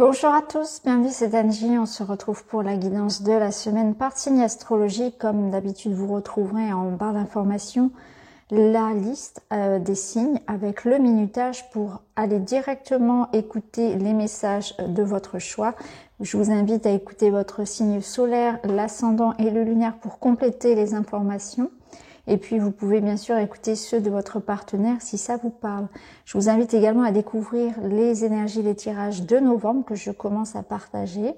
Bonjour à tous, bienvenue, c'est Angie. On se retrouve pour la guidance de la semaine par signe astrologique. Comme d'habitude, vous retrouverez en barre d'informations la liste des signes avec le minutage pour aller directement écouter les messages de votre choix. Je vous invite à écouter votre signe solaire, l'ascendant et le lunaire pour compléter les informations. Et puis, vous pouvez bien sûr écouter ceux de votre partenaire si ça vous parle. Je vous invite également à découvrir les énergies, les tirages de novembre que je commence à partager.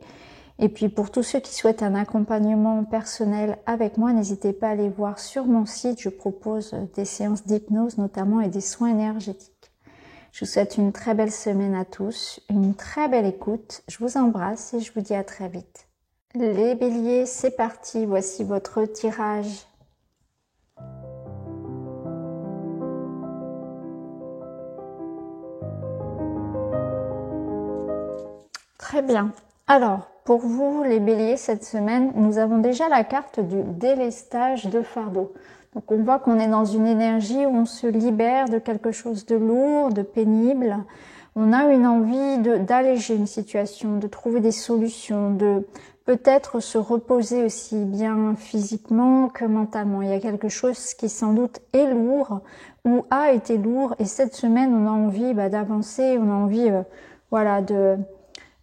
Et puis, pour tous ceux qui souhaitent un accompagnement personnel avec moi, n'hésitez pas à aller voir sur mon site. Je propose des séances d'hypnose notamment et des soins énergétiques. Je vous souhaite une très belle semaine à tous, une très belle écoute. Je vous embrasse et je vous dis à très vite. Les béliers, c'est parti. Voici votre tirage. Très bien. Alors, pour vous, les béliers, cette semaine, nous avons déjà la carte du délestage de fardeau. Donc, on voit qu'on est dans une énergie où on se libère de quelque chose de lourd, de pénible. On a une envie d'alléger une situation, de trouver des solutions, de peut-être se reposer aussi bien physiquement que mentalement. Il y a quelque chose qui sans doute est lourd ou a été lourd. Et cette semaine, on a envie d'avancer, on a envie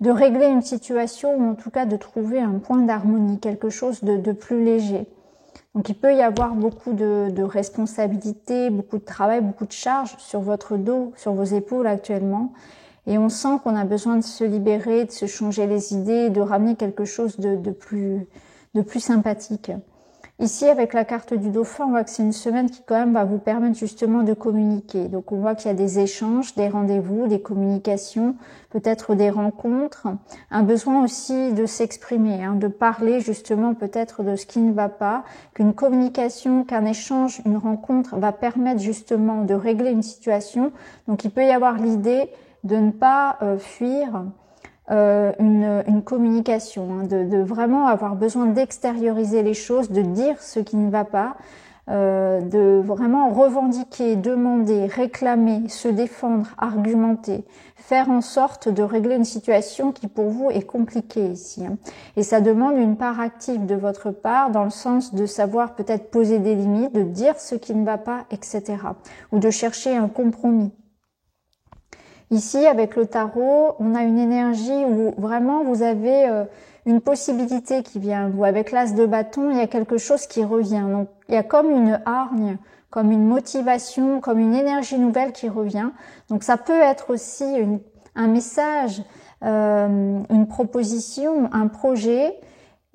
de régler une situation ou en tout cas de trouver un point d'harmonie, quelque chose de plus léger. Donc il peut y avoir beaucoup de responsabilités, beaucoup de travail, beaucoup de charges sur votre dos, sur vos épaules actuellement. Et on sent qu'on a besoin de se libérer, de se changer les idées, de ramener quelque chose de plus sympathique. Ici, avec la carte du dauphin, on voit que c'est une semaine qui quand même va vous permettre justement de communiquer. Donc on voit qu'il y a des échanges, des rendez-vous, des communications, peut-être des rencontres, un besoin aussi de s'exprimer, de parler justement peut-être de ce qui ne va pas, qu'une communication, qu'un échange, une rencontre va permettre justement de régler une situation. Donc il peut y avoir l'idée de ne pas fuir une communication, de vraiment avoir besoin d'extérioriser les choses, de dire ce qui ne va pas, de vraiment revendiquer, demander, réclamer, se défendre, argumenter, faire en sorte de régler une situation qui pour vous est compliquée ici. Et ça demande une part active de votre part dans le sens de savoir peut-être poser des limites, de dire ce qui ne va pas, etc. Ou de chercher un compromis. Ici, avec le tarot, on a une énergie où vraiment vous avez une possibilité qui vient à vous. Avec l'as de bâton, il y a quelque chose qui revient. Donc, il y a comme une hargne, comme une motivation, comme une énergie nouvelle qui revient. Donc, ça peut être aussi un message, une proposition, un projet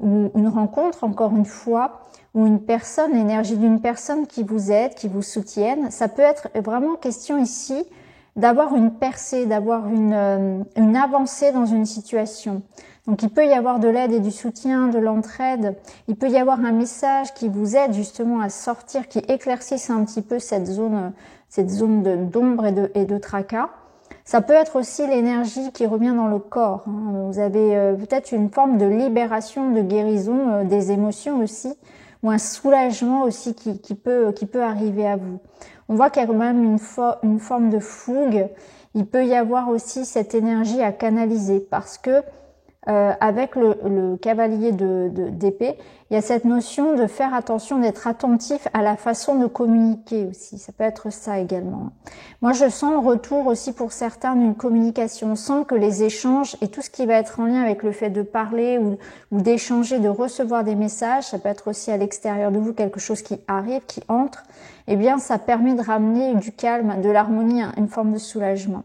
ou une rencontre, encore une fois, ou une personne, l'énergie d'une personne qui vous aide, qui vous soutienne. Ça peut être vraiment question ici d'avoir une percée, d'avoir une avancée dans une situation. Donc il peut y avoir de l'aide et du soutien, de l'entraide, il peut y avoir un message qui vous aide justement à sortir, qui éclaircisse un petit peu cette zone d'ombre et de tracas. Ça peut être aussi l'énergie qui revient dans le corps. Vous avez peut-être une forme de libération, de guérison des émotions aussi, ou un soulagement aussi qui peut arriver à vous. On voit qu'il y a quand même une forme de fougue. Il peut y avoir aussi cette énergie à canaliser parce que avec le cavalier d'épée, il y a cette notion de faire attention, d'être attentif à la façon de communiquer aussi. Ça peut être ça également. Moi, je sens le retour aussi pour certains d'une communication. On sent que les échanges et tout ce qui va être en lien avec le fait de parler ou d'échanger, de recevoir des messages, ça peut être aussi à l'extérieur de vous quelque chose qui arrive, qui entre, eh bien, ça permet de ramener du calme, de l'harmonie, une forme de soulagement.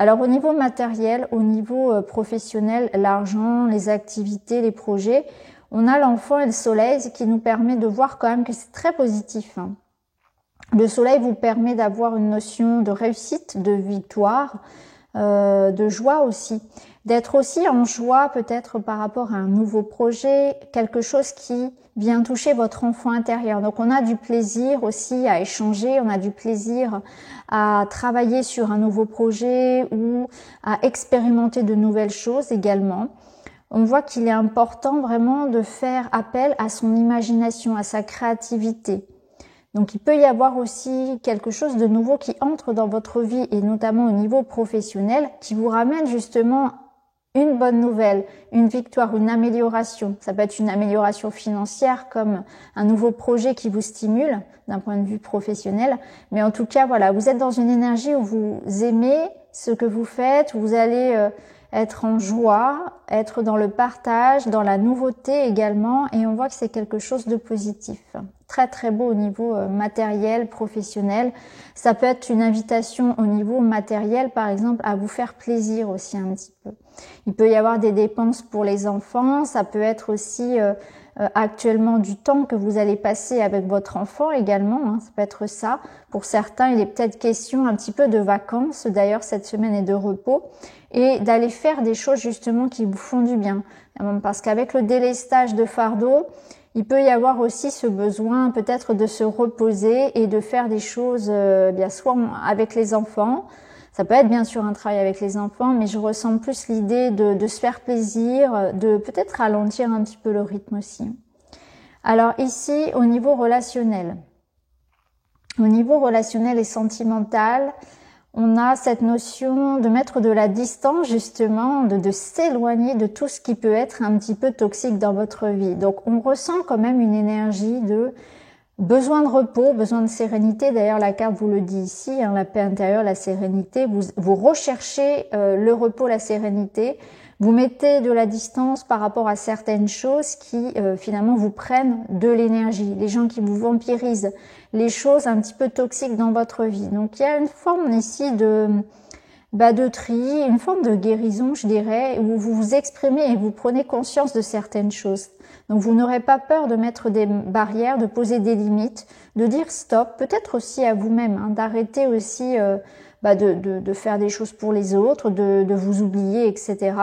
Alors au niveau matériel, au niveau professionnel, l'argent, les activités, les projets, on a l'enfant et le soleil, ce qui nous permet de voir quand même que c'est très positif. Le soleil vous permet d'avoir une notion de réussite, de victoire, de joie aussi, d'être aussi en joie peut-être par rapport à un nouveau projet, quelque chose qui vient toucher votre enfant intérieur. Donc on a du plaisir aussi à échanger, on a du plaisir à travailler sur un nouveau projet ou à expérimenter de nouvelles choses également. On voit qu'il est important vraiment de faire appel à son imagination, à sa créativité. Donc il peut y avoir aussi quelque chose de nouveau qui entre dans votre vie et notamment au niveau professionnel qui vous ramène justement une bonne nouvelle, une victoire, une amélioration. Ça peut être une amélioration financière comme un nouveau projet qui vous stimule d'un point de vue professionnel. Mais en tout cas, voilà, vous êtes dans une énergie où vous aimez ce que vous faites, où vous allez être en joie, être dans le partage, dans la nouveauté également. Et on voit que c'est quelque chose de positif. Très très beau au niveau matériel, professionnel. Ça peut être une invitation au niveau matériel, par exemple, à vous faire plaisir aussi un petit peu. Il peut y avoir des dépenses pour les enfants. Ça peut être aussi actuellement du temps que vous allez passer avec votre enfant également, hein, ça peut être ça. Pour certains, il est peut-être question un petit peu de vacances, d'ailleurs cette semaine est de repos, et d'aller faire des choses justement qui vous font du bien. Parce qu'avec le délestage de fardeau, il peut y avoir aussi ce besoin peut-être de se reposer et de faire des choses bien soit avec les enfants. Ça peut être bien sûr un travail avec les enfants, mais je ressens plus l'idée de se faire plaisir, de peut-être ralentir un petit peu le rythme aussi. Alors ici, au niveau relationnel et sentimental, on a cette notion de mettre de la distance justement, de s'éloigner de tout ce qui peut être un petit peu toxique dans votre vie. Donc on ressent quand même une énergie de besoin de repos, besoin de sérénité. D'ailleurs, la carte vous le dit ici, hein, la paix intérieure, la sérénité. Vous recherchez le repos, la sérénité. Vous mettez de la distance par rapport à certaines choses qui finalement vous prennent de l'énergie. Les gens qui vous vampirisent, les choses un petit peu toxiques dans votre vie. Donc il y a une forme ici de tri, une forme de guérison, je dirais, où vous vous exprimez et vous prenez conscience de certaines choses. Donc vous n'aurez pas peur de mettre des barrières, de poser des limites, de dire stop, peut-être aussi à vous-même, hein, d'arrêter aussi de faire des choses pour les autres, de vous oublier, etc.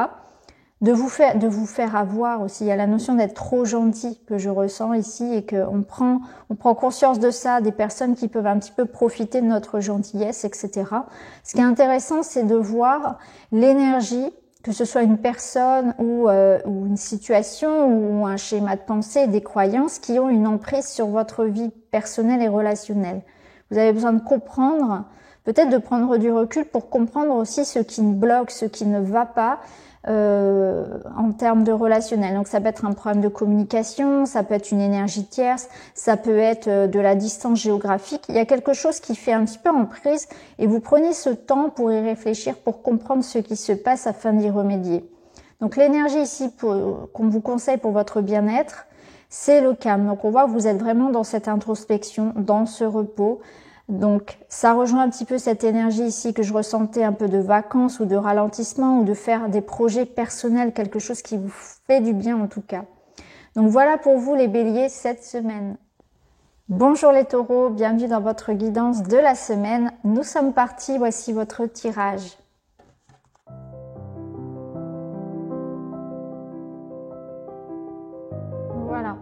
De vous faire avoir aussi. Il y a la notion d'être trop gentil que je ressens ici et qu'on prend conscience de ça, des personnes qui peuvent un petit peu profiter de notre gentillesse, etc. Ce qui est intéressant, c'est de voir l'énergie, que ce soit une personne ou une situation ou un schéma de pensée, des croyances qui ont une emprise sur votre vie personnelle et relationnelle. Vous avez besoin de comprendre, peut-être de prendre du recul pour comprendre aussi ce qui bloque, ce qui ne va pas en termes de relationnel. Donc ça peut être un problème de communication, ça peut être une énergie tierce, ça peut être de la distance géographique. Il y a quelque chose qui fait un petit peu emprise et vous prenez ce temps pour y réfléchir, pour comprendre ce qui se passe afin d'y remédier. Donc l'énergie ici qu'on vous conseille pour votre bien-être, c'est le calme. Donc on voit que vous êtes vraiment dans cette introspection, dans ce repos. Donc ça rejoint un petit peu cette énergie ici que je ressentais, un peu de vacances ou de ralentissement ou de faire des projets personnels, quelque chose qui vous fait du bien en tout cas. Donc voilà pour vous les béliers cette semaine. Bonjour les taureaux, bienvenue dans votre guidance de la semaine. Nous sommes partis, voici votre tirage. Voilà.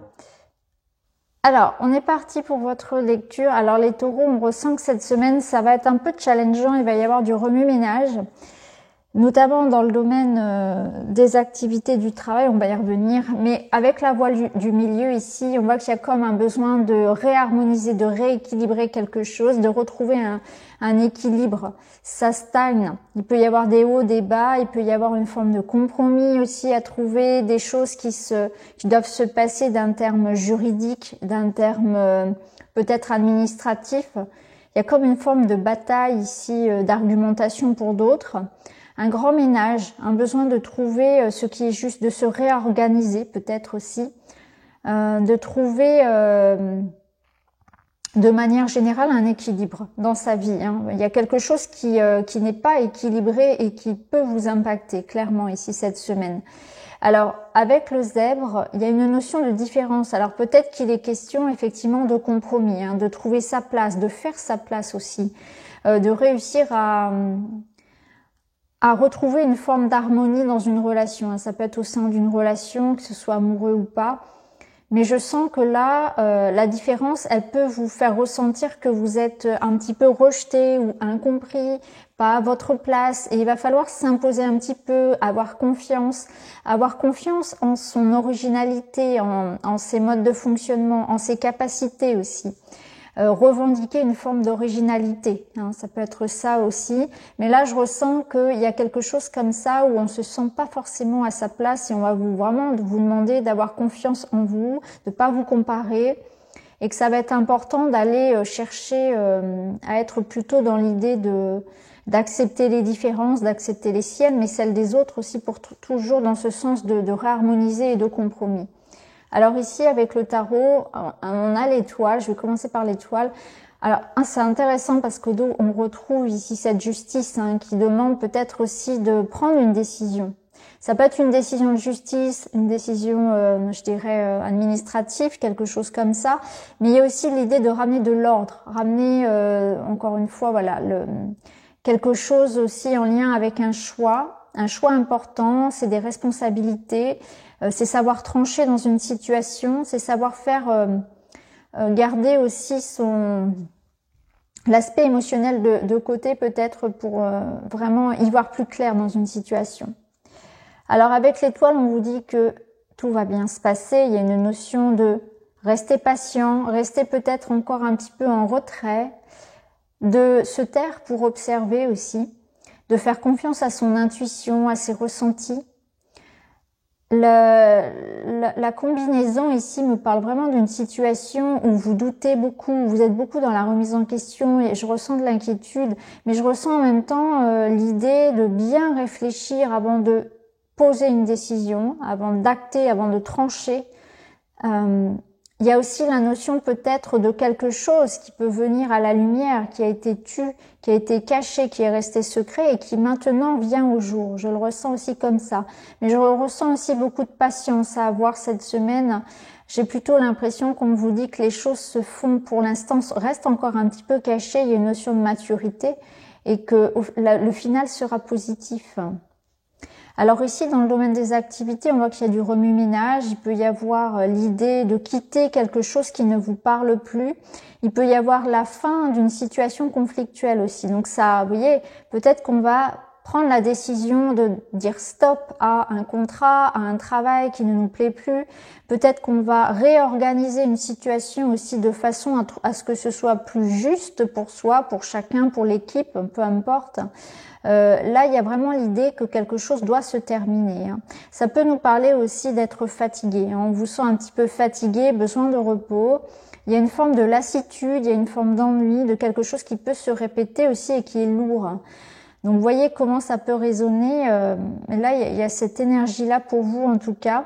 Alors, on est parti pour votre lecture. Alors, les taureaux, on ressent que cette semaine, ça va être un peu challengeant. Il va y avoir du remue-ménage, notamment dans le domaine des activités du travail. On va y revenir. Mais avec la voile du milieu ici, on voit qu'il y a comme un besoin de réharmoniser, de rééquilibrer quelque chose, de retrouver un équilibre. Ça stagne. Il peut y avoir des hauts, des bas. Il peut y avoir une forme de compromis aussi à trouver, des choses qui doivent se passer d'un terme juridique, d'un terme peut-être administratif. Il y a comme une forme de bataille ici, d'argumentation pour d'autres. Un grand ménage, un besoin de trouver ce qui est juste, de se réorganiser peut-être aussi, de trouver de manière générale un équilibre dans sa vie. Il y a quelque chose qui n'est pas équilibré et qui peut vous impacter clairement ici cette semaine. Alors avec le zèbre, il y a une notion de différence. Alors peut-être qu'il est question effectivement de compromis, de trouver sa place, de faire sa place aussi, de réussir à retrouver une forme d'harmonie dans une relation. Ça peut être au sein d'une relation, que ce soit amoureux ou pas. Mais je sens que là, la différence, elle peut vous faire ressentir que vous êtes un petit peu rejeté ou incompris, pas à votre place. Et il va falloir s'imposer un petit peu, avoir confiance en son originalité, en ses modes de fonctionnement, en ses capacités aussi. revendiquer une forme d'originalité, hein, ça peut être ça aussi. Mais là, je ressens qu'il y a quelque chose comme ça où on se sent pas forcément à sa place et on va vraiment vous demander d'avoir confiance en vous, de pas vous comparer et que ça va être important d'aller chercher à être plutôt dans l'idée d'accepter les différences, d'accepter les siennes, mais celles des autres aussi pour toujours dans ce sens de réharmoniser et de compromis. Alors ici, avec le tarot, on a l'étoile. Je vais commencer par l'étoile. Alors, c'est intéressant parce qu'au dos, on retrouve ici cette justice qui demande peut-être aussi de prendre une décision. Ça peut être une décision de justice, une décision, je dirais, administrative, quelque chose comme ça. Mais il y a aussi l'idée de ramener de l'ordre, ramener, encore une fois, voilà, quelque chose aussi en lien avec un choix important, c'est des responsabilités. C'est savoir trancher dans une situation, c'est savoir faire garder aussi l'aspect émotionnel de côté peut-être pour vraiment y voir plus clair dans une situation. Alors avec l'étoile, on vous dit que tout va bien se passer. Il y a une notion de rester patient, rester peut-être encore un petit peu en retrait, de se taire pour observer aussi, de faire confiance à son intuition, à ses ressentis. La combinaison ici me parle vraiment d'une situation où vous doutez beaucoup, vous êtes beaucoup dans la remise en question et je ressens de l'inquiétude, mais je ressens en même temps l'idée de bien réfléchir avant de poser une décision, avant d'acter, avant de trancher. Il y a aussi la notion peut-être de quelque chose qui peut venir à la lumière, qui a été tu, qui a été caché, qui est resté secret et qui maintenant vient au jour. Je le ressens aussi comme ça. Mais je ressens aussi beaucoup de patience à avoir cette semaine. J'ai plutôt l'impression qu'on vous dit que les choses se font pour l'instant, restent encore un petit peu cachées. Il y a une notion de maturité et que le final sera positif. Alors ici, dans le domaine des activités, on voit qu'il y a du remue-ménage. Il peut y avoir l'idée de quitter quelque chose qui ne vous parle plus. Il peut y avoir la fin d'une situation conflictuelle aussi. Donc ça, vous voyez, peut-être qu'on va prendre la décision de dire stop à un contrat, à un travail qui ne nous plaît plus. Peut-être qu'on va réorganiser une situation aussi de façon à ce que ce soit plus juste pour soi, pour chacun, pour l'équipe, peu importe. Là, il y a vraiment l'idée que quelque chose doit se terminer. Ça peut nous parler aussi d'être fatigué. On vous sent un petit peu fatigué, besoin de repos. Il y a une forme de lassitude, il y a une forme d'ennui, de quelque chose qui peut se répéter aussi et qui est lourd. Donc, vous voyez comment ça peut résonner. Là, il y a cette énergie-là pour vous, en tout cas.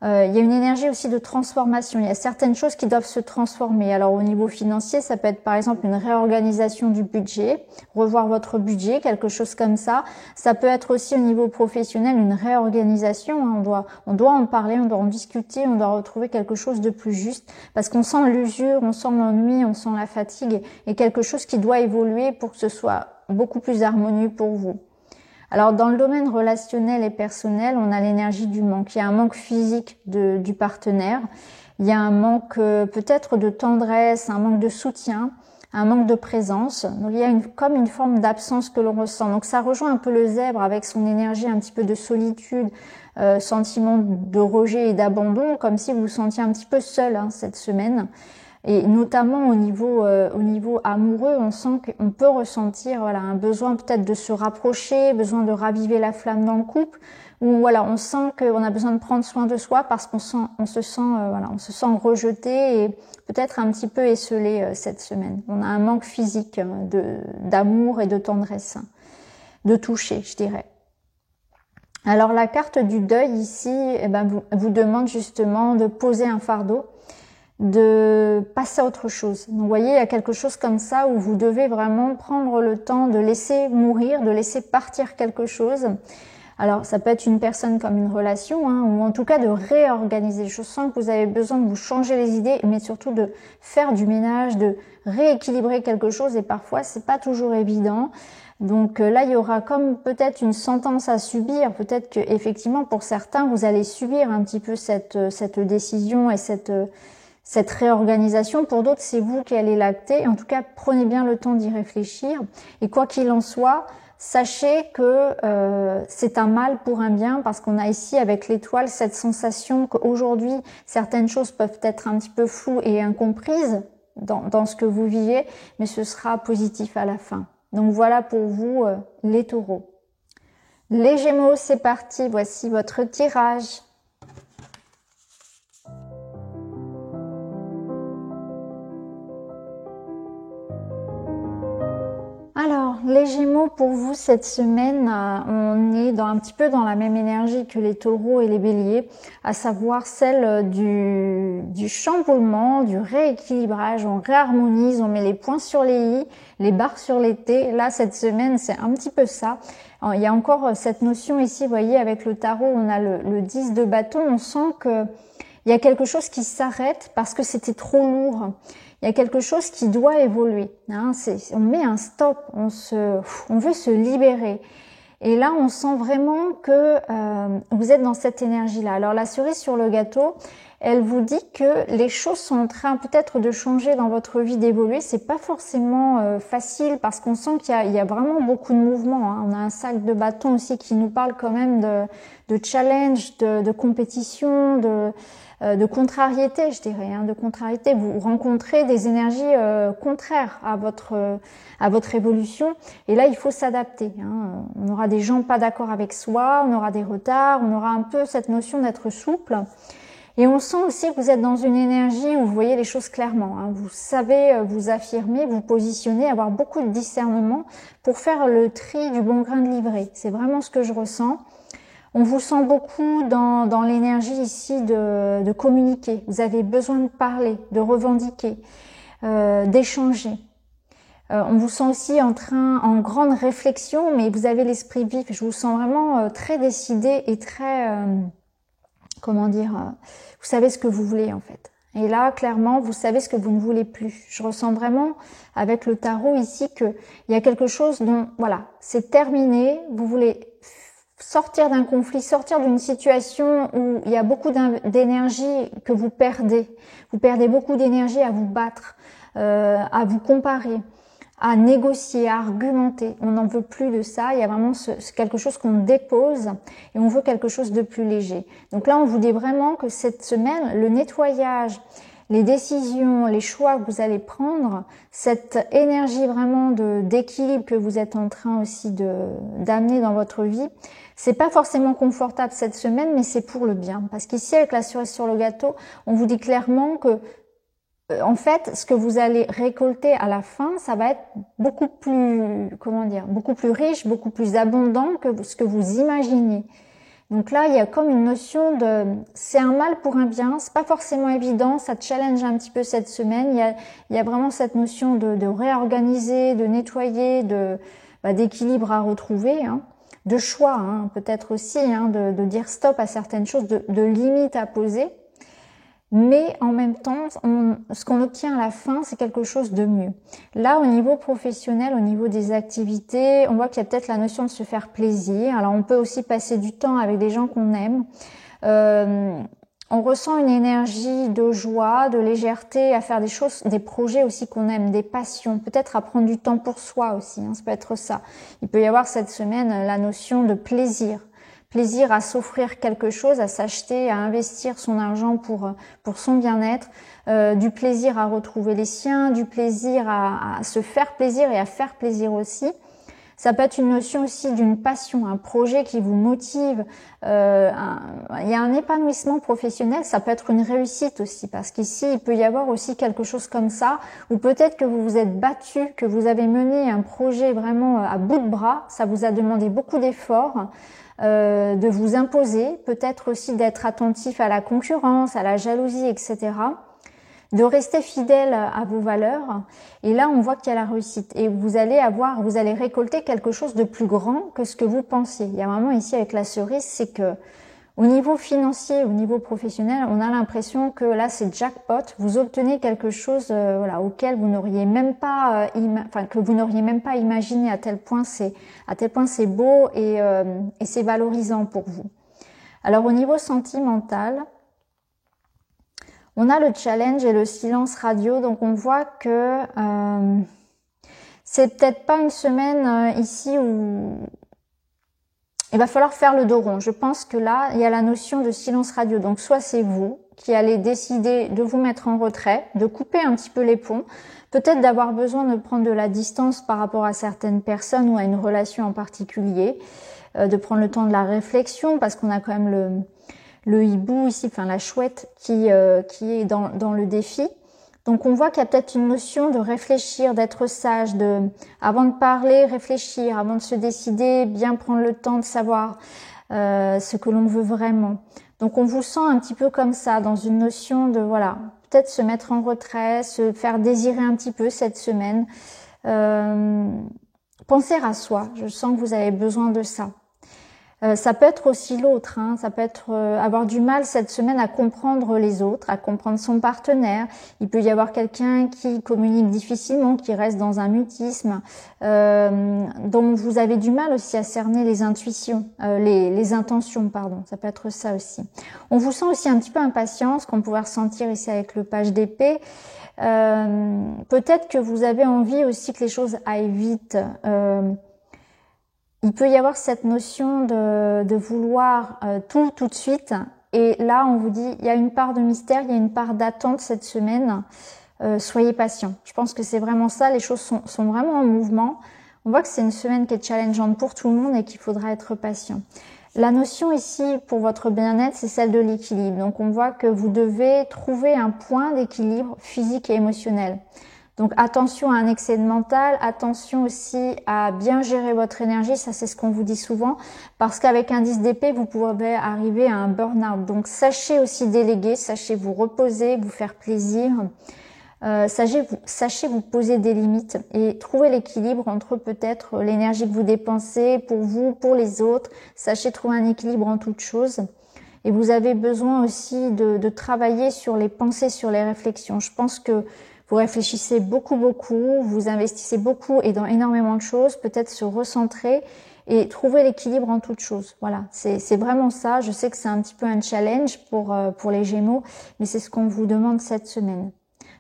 Il y a une énergie aussi de transformation. Il y a certaines choses qui doivent se transformer. Alors au niveau financier, ça peut être par exemple une réorganisation du budget, revoir votre budget, quelque chose comme ça. Ça peut être aussi au niveau professionnel une réorganisation. On doit en parler, on doit en discuter, on doit retrouver quelque chose de plus juste parce qu'on sent l'usure, on sent l'ennui, on sent la fatigue et quelque chose qui doit évoluer pour que ce soit beaucoup plus harmonieux pour vous. Alors dans le domaine relationnel et personnel, on a l'énergie du manque. Il y a un manque physique du partenaire, il y a un manque peut-être de tendresse, un manque de soutien, un manque de présence. Donc il y a comme une forme d'absence que l'on ressent. Donc ça rejoint un peu le zèbre avec son énergie un petit peu de solitude, sentiment de rejet et d'abandon, comme si vous vous sentiez un petit peu seul cette semaine. Et notamment au niveau amoureux, on sent qu'on peut ressentir un besoin peut-être de se rapprocher, besoin de raviver la flamme dans le couple, ou on sent qu'on a besoin de prendre soin de soi parce qu'on se sent rejeté et peut-être un petit peu esseulé cette semaine. On a un manque physique d'amour et de tendresse, de toucher, je dirais. Alors la carte du deuil ici, vous demande justement de poser un fardeau, de passer à autre chose. Donc vous voyez, il y a quelque chose comme ça où vous devez vraiment prendre le temps de laisser mourir, de laisser partir quelque chose. Alors ça peut être une personne comme une relation, ou en tout cas de réorganiser. Je sens que vous avez besoin de vous changer les idées, mais surtout de faire du ménage, de rééquilibrer quelque chose et parfois c'est pas toujours évident. Donc là, il y aura comme peut-être une sentence à subir. Peut-être que effectivement pour certains, vous allez subir un petit peu cette décision et cette réorganisation. Pour d'autres, c'est vous qui allez l'acter. En tout cas, prenez bien le temps d'y réfléchir. Et quoi qu'il en soit, sachez que c'est un mal pour un bien parce qu'on a ici avec l'étoile cette sensation qu'aujourd'hui, certaines choses peuvent être un petit peu floues et incomprises. dans ce que vous vivez, mais ce sera positif à la fin. Donc voilà pour vous, les taureaux. Les Gémeaux, c'est parti, voici votre tirage. Alors, les Gémeaux, pour vous, cette semaine, on est un petit peu dans la même énergie que les taureaux et les béliers, à savoir celle du chamboulement, du rééquilibrage. On réharmonise, on met les points sur les i, les barres sur les t. Là, cette semaine, c'est un petit peu ça. Alors, il y a encore cette notion ici, vous voyez, avec le tarot, on a le 10 de bâton. On sent que il y a quelque chose qui s'arrête parce que c'était trop lourd. Il y a quelque chose qui doit évoluer. Hein. On met un stop, on veut se libérer. Et là, on sent vraiment que vous êtes dans cette énergie-là. Alors, la cerise sur le gâteau, elle vous dit que les choses sont en train peut-être de changer dans votre vie, d'évoluer. C'est pas forcément facile parce qu'on sent qu'il y a vraiment beaucoup de mouvements. Hein. On a un sac de bâton aussi qui nous parle quand même de challenge, de compétition, de contrariété, je dirais, hein, de contrariété. Vous rencontrez des énergies contraires à votre évolution, et là il faut s'adapter. Hein. On aura des gens pas d'accord avec soi, on aura des retards, on aura un peu cette notion d'être souple. Et on sent aussi que vous êtes dans une énergie où vous voyez les choses clairement. Hein. Vous savez vous affirmer, vous positionner, avoir beaucoup de discernement pour faire le tri du bon grain de livret. C'est vraiment ce que je ressens. On vous sent beaucoup dans l'énergie ici de communiquer. Vous avez besoin de parler, de revendiquer, d'échanger. On vous sent aussi en grande réflexion, mais vous avez l'esprit vif. Je vous sens vraiment très décidé et très, vous savez ce que vous voulez en fait. Et là, clairement, vous savez ce que vous ne voulez plus. Je ressens vraiment avec le tarot ici qu'il y a quelque chose dont, voilà, c'est terminé. Vous voulez sortir d'un conflit, sortir d'une situation où il y a beaucoup d'énergie que vous perdez. Vous perdez beaucoup d'énergie à vous battre, à vous comparer, à négocier, à argumenter. On n'en veut plus de ça. Il y a vraiment quelque chose qu'on dépose et on veut quelque chose de plus léger. Donc là, on vous dit vraiment que cette semaine, le nettoyage, les décisions, les choix que vous allez prendre, cette énergie vraiment d'équilibre que vous êtes en train aussi d'amener dans votre vie, c'est pas forcément confortable cette semaine, mais c'est pour le bien. Parce qu'ici, avec la cerise sur le gâteau, on vous dit clairement que, en fait, ce que vous allez récolter à la fin, ça va être beaucoup plus, beaucoup plus riche, beaucoup plus abondant que ce que vous imaginez. Donc là, il y a comme une notion c'est un mal pour un bien, c'est pas forcément évident, ça challenge un petit peu cette semaine. Il y a vraiment cette notion de réorganiser, de nettoyer, d'équilibre à retrouver, hein, de choix, hein, peut-être aussi, hein, de dire stop à certaines choses, de limites à poser. Mais en même temps, ce qu'on obtient à la fin, c'est quelque chose de mieux. Là, au niveau professionnel, au niveau des activités, on voit qu'il y a peut-être la notion de se faire plaisir. Alors, on peut aussi passer du temps avec des gens qu'on aime. On ressent une énergie de joie, de légèreté à faire des choses, des projets aussi qu'on aime, des passions. Peut-être à prendre du temps pour soi aussi, hein, ça peut être ça. Il peut y avoir cette semaine la notion de plaisir. Plaisir à s'offrir quelque chose, à s'acheter, à investir son argent pour son bien-être, du plaisir à retrouver les siens, du plaisir à se faire plaisir et à faire plaisir aussi. Ça peut être une notion aussi d'une passion, un projet qui vous motive. Il y a un épanouissement professionnel, ça peut être une réussite aussi, parce qu'ici, il peut y avoir aussi quelque chose comme ça, ou peut-être que vous vous êtes battu, que vous avez mené un projet vraiment à bout de bras, ça vous a demandé beaucoup d'efforts. De vous imposer, peut-être aussi d'être attentif à la concurrence, à la jalousie, etc. De rester fidèle à vos valeurs. Et là, on voit qu'il y a la réussite. Et vous allez récolter quelque chose de plus grand que ce que vous pensiez. Il y a vraiment ici avec la cerise, c'est que au niveau financier, au niveau professionnel, on a l'impression que là, c'est jackpot. Vous obtenez quelque chose, auquel vous n'auriez même pas, que vous n'auriez même pas imaginé à tel point c'est beau et c'est valorisant pour vous. Alors, au niveau sentimental, on a le challenge et le silence radio. Donc, on voit que c'est peut-être pas une semaine ici où il va falloir faire le dos rond. Je pense que là, il y a la notion de silence radio. Donc, soit c'est vous qui allez décider de vous mettre en retrait, de couper un petit peu les ponts, peut-être d'avoir besoin de prendre de la distance par rapport à certaines personnes ou à une relation en particulier, de prendre le temps de la réflexion, parce qu'on a quand même le hibou ici, enfin la chouette qui est dans le défi. Donc on voit qu'il y a peut-être une notion de réfléchir, d'être sage, avant de parler, réfléchir, avant de se décider, bien prendre le temps de savoir ce que l'on veut vraiment. Donc on vous sent un petit peu comme ça, dans une notion de, voilà, peut-être se mettre en retrait, se faire désirer un petit peu cette semaine. Penser à soi, je sens que vous avez besoin de ça. Ça peut être aussi l'autre, hein. Ça peut être avoir du mal cette semaine à comprendre les autres, à comprendre son partenaire. Il peut y avoir quelqu'un qui communique difficilement, qui reste dans un mutisme, dont vous avez du mal aussi à cerner les intuitions, les intentions, pardon. Ça peut être ça aussi. On vous sent aussi un petit peu impatience, qu'on pourrait ressentir ici avec le page d'épée. Peut-être que vous avez envie aussi que les choses aillent vite. Il peut y avoir cette notion de vouloir tout de suite. Et là, on vous dit, il y a une part de mystère, il y a une part d'attente cette semaine. Soyez patient. Je pense que c'est vraiment ça. Les choses sont vraiment en mouvement. On voit que c'est une semaine qui est challengeante pour tout le monde et qu'il faudra être patient. La notion ici, pour votre bien-être, c'est celle de l'équilibre. Donc, on voit que vous devez trouver un point d'équilibre physique et émotionnel. Donc attention à un excès de mental, attention aussi à bien gérer votre énergie, ça c'est ce qu'on vous dit souvent, parce qu'avec un 10 d'épée, vous pouvez arriver à un burn-out. Donc sachez aussi déléguer, sachez vous reposer, vous faire plaisir, sachez vous poser des limites et trouver l'équilibre entre peut-être l'énergie que vous dépensez pour vous, pour les autres, sachez trouver un équilibre en toutes choses. Et vous avez besoin aussi de travailler sur les pensées, sur les réflexions. Je pense que vous réfléchissez beaucoup, vous investissez beaucoup et dans énormément de choses, peut-être se recentrer et trouver l'équilibre en toutes choses. Voilà, c'est vraiment ça. Je sais que c'est un petit peu un challenge pour les Gémeaux, mais c'est ce qu'on vous demande cette semaine.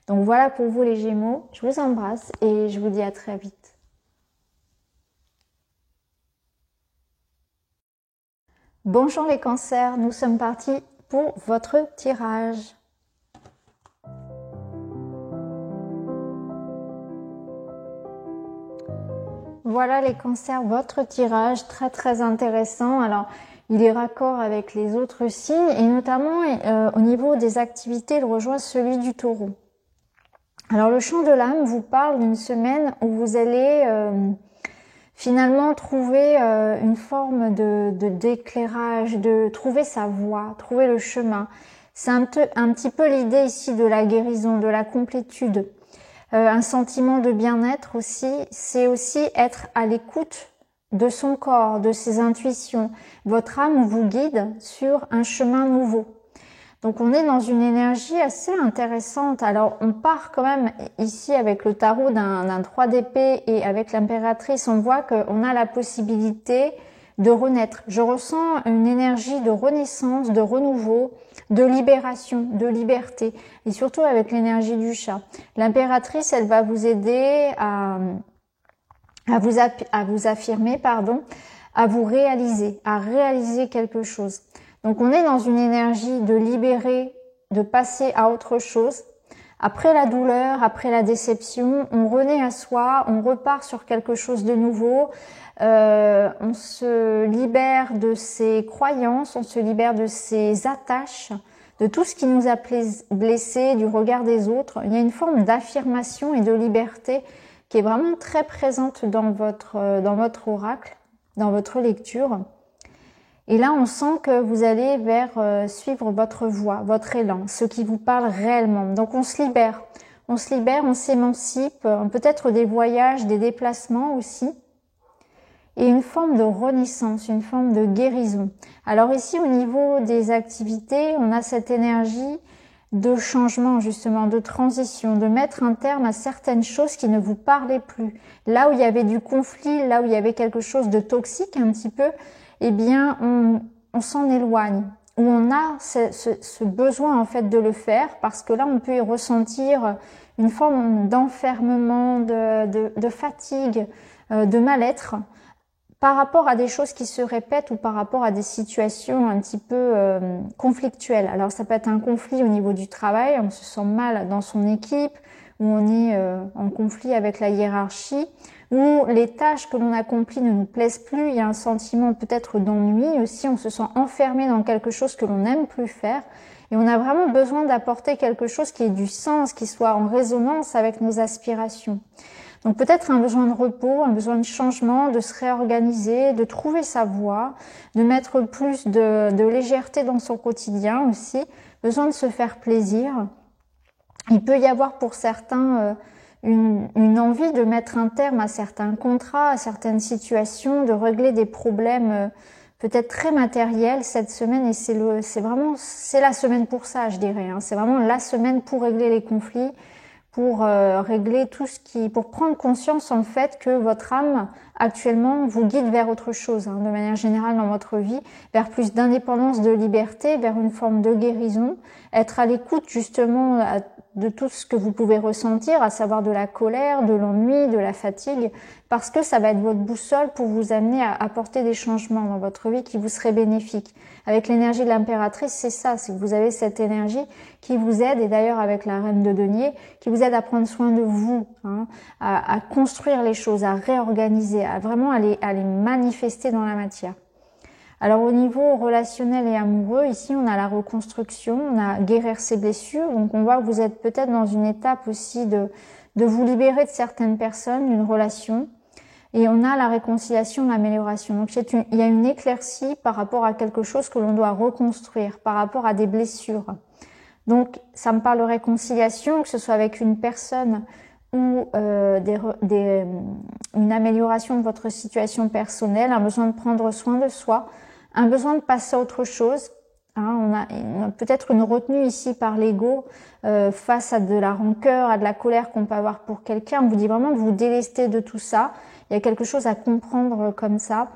Donc voilà pour vous les Gémeaux. Je vous embrasse et je vous dis à très vite. Bonjour les cancers, nous sommes partis pour votre tirage. Voilà les cancers, votre tirage très intéressant. Alors, il est raccord avec les autres signes et notamment au niveau des activités, il rejoint celui du taureau. Alors, le chant de l'âme vous parle d'une semaine où vous allez finalement trouver une forme d'éclairage, de trouver sa voie, trouver le chemin. C'est un petit peu l'idée ici de la guérison, de la complétude. Un sentiment de bien-être aussi, c'est aussi être à l'écoute de son corps, de ses intuitions. Votre âme vous guide sur un chemin nouveau. Donc on est dans une énergie assez intéressante. Alors on part quand même ici avec le tarot d'un 3 d'épée et avec l'impératrice, on voit qu'on a la possibilité de renaître. Je ressens une énergie de renaissance, de renouveau, de libération, de liberté, et surtout avec l'énergie du chat. L'impératrice, elle va vous aider à vous affirmer, à vous réaliser, à réaliser quelque chose. Donc on est dans une énergie de libérer, de passer à autre chose. Après la douleur, après la déception, on renaît à soi, on repart sur quelque chose de nouveau. On se libère de ses croyances, on se libère de ses attaches, de tout ce qui nous a blessés, du regard des autres. Il y a une forme d'affirmation et de liberté qui est vraiment très présente dans votre oracle, dans votre lecture. Et là, on sent que vous allez vers suivre votre voie, votre élan, ce qui vous parle réellement. Donc on se libère, on s'émancipe, peut-être des voyages, des déplacements aussi. Et une forme de renaissance, une forme de guérison. Alors ici, au niveau des activités, on a cette énergie de changement, justement, de transition, de mettre un terme à certaines choses qui ne vous parlaient plus. Là où il y avait du conflit, là où il y avait quelque chose de toxique un petit peu, eh bien, on s'en éloigne. Où on a ce besoin, en fait, de le faire, parce que là, on peut y ressentir une forme d'enfermement, de fatigue, de mal-être, par rapport à des choses qui se répètent ou par rapport à des situations un petit peu conflictuelles. Alors ça peut être un conflit au niveau du travail, on se sent mal dans son équipe, où on est en conflit avec la hiérarchie, où les tâches que l'on accomplit ne nous plaisent plus, il y a un sentiment peut-être d'ennui aussi, on se sent enfermé dans quelque chose que l'on n'aime plus faire, et on a vraiment besoin d'apporter quelque chose qui ait du sens, qui soit en résonance avec nos aspirations. Donc peut-être un besoin de repos, un besoin de changement, de se réorganiser, de trouver sa voie, de mettre plus de légèreté dans son quotidien aussi, besoin de se faire plaisir. Il peut y avoir pour certains une envie de mettre un terme à certains contrats, à certaines situations, de régler des problèmes peut-être très matériels cette semaine, et c'est la semaine pour ça, je dirais. Hein. C'est vraiment la semaine pour régler les conflits, pour régler tout pour prendre conscience en fait que votre âme actuellement vous guide vers autre chose, hein, de manière générale dans votre vie, vers plus d'indépendance, de liberté, vers une forme de guérison, être à l'écoute justement de tout ce que vous pouvez ressentir, à savoir de la colère, de l'ennui, de la fatigue, parce que ça va être votre boussole pour vous amener à apporter des changements dans votre vie qui vous seraient bénéfiques. Avec l'énergie de l'impératrice, c'est ça, c'est que vous avez cette énergie qui vous aide, et d'ailleurs avec la reine de denier, qui vous aide à prendre soin de vous, hein, à construire les choses, à réorganiser, à vraiment à les manifester dans la matière. Alors au niveau relationnel et amoureux, ici on a la reconstruction, on a guérir ses blessures, donc on voit que vous êtes peut-être dans une étape aussi de vous libérer de certaines personnes, d'une relation, et on a la réconciliation, l'amélioration. Donc il y a une éclaircie par rapport à quelque chose que l'on doit reconstruire, par rapport à des blessures. Donc ça me parle de réconciliation, que ce soit avec une personne ou une amélioration de votre situation personnelle, un besoin de prendre soin de soi, un besoin de passer à autre chose. Hein, on a peut-être une retenue ici par l'ego face à de la rancœur, à de la colère qu'on peut avoir pour quelqu'un. On vous dit vraiment de vous délester de tout ça. Il y a quelque chose à comprendre comme ça.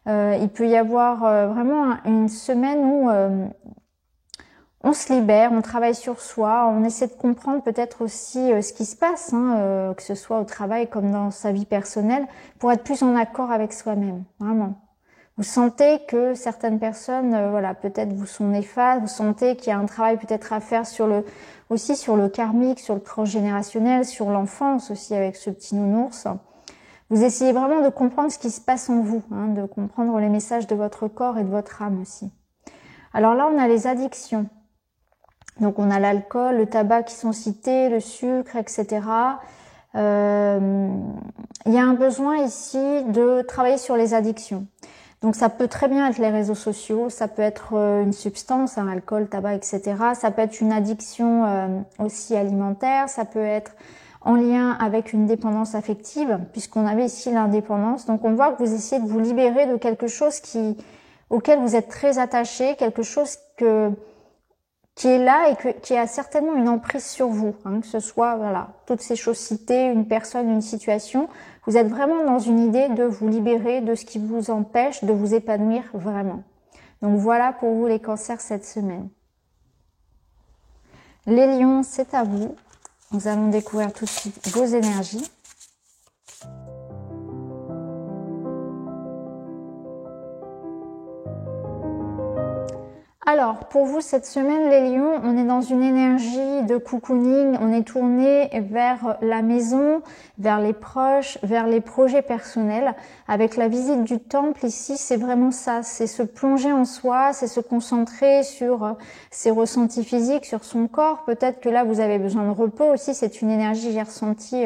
Il peut y avoir vraiment une semaine où on se libère, on travaille sur soi, on essaie de comprendre peut-être aussi ce qui se passe, hein, que ce soit au travail comme dans sa vie personnelle, pour être plus en accord avec soi-même, vraiment. Vous sentez que certaines personnes, voilà, peut-être vous sont néfastes, vous sentez qu'il y a un travail peut-être à faire aussi sur le karmique, sur le transgénérationnel, sur l'enfance aussi avec ce petit nounours. Vous essayez vraiment de comprendre ce qui se passe en vous, hein, de comprendre les messages de votre corps et de votre âme aussi. Alors là, on a les addictions. Donc on a l'alcool, le tabac qui sont cités, le sucre, etc. Il y a un besoin ici de travailler sur les addictions. Donc ça peut très bien être les réseaux sociaux, ça peut être une substance, hein, alcool, tabac, etc. Ça peut être une addiction aussi alimentaire, ça peut être en lien avec une dépendance affective, puisqu'on avait ici l'indépendance. Donc on voit que vous essayez de vous libérer de quelque chose auquel vous êtes très attaché, quelque chose qui est là et qui a certainement une emprise sur vous, hein, que ce soit voilà toutes ces choses citées, une personne, une situation. Vous êtes vraiment dans une idée de vous libérer de ce qui vous empêche de vous épanouir vraiment. Donc voilà pour vous les cancers cette semaine. Les lions, c'est à vous. Nous allons découvrir tout de suite vos énergies. Alors, pour vous, cette semaine, les lions, on est dans une énergie de cocooning, on est tourné vers la maison, vers les proches, vers les projets personnels. Avec la visite du temple ici, c'est vraiment ça, c'est se plonger en soi, c'est se concentrer sur ses ressentis physiques, sur son corps. Peut-être que là, vous avez besoin de repos aussi, c'est une énergie, j'ai ressenti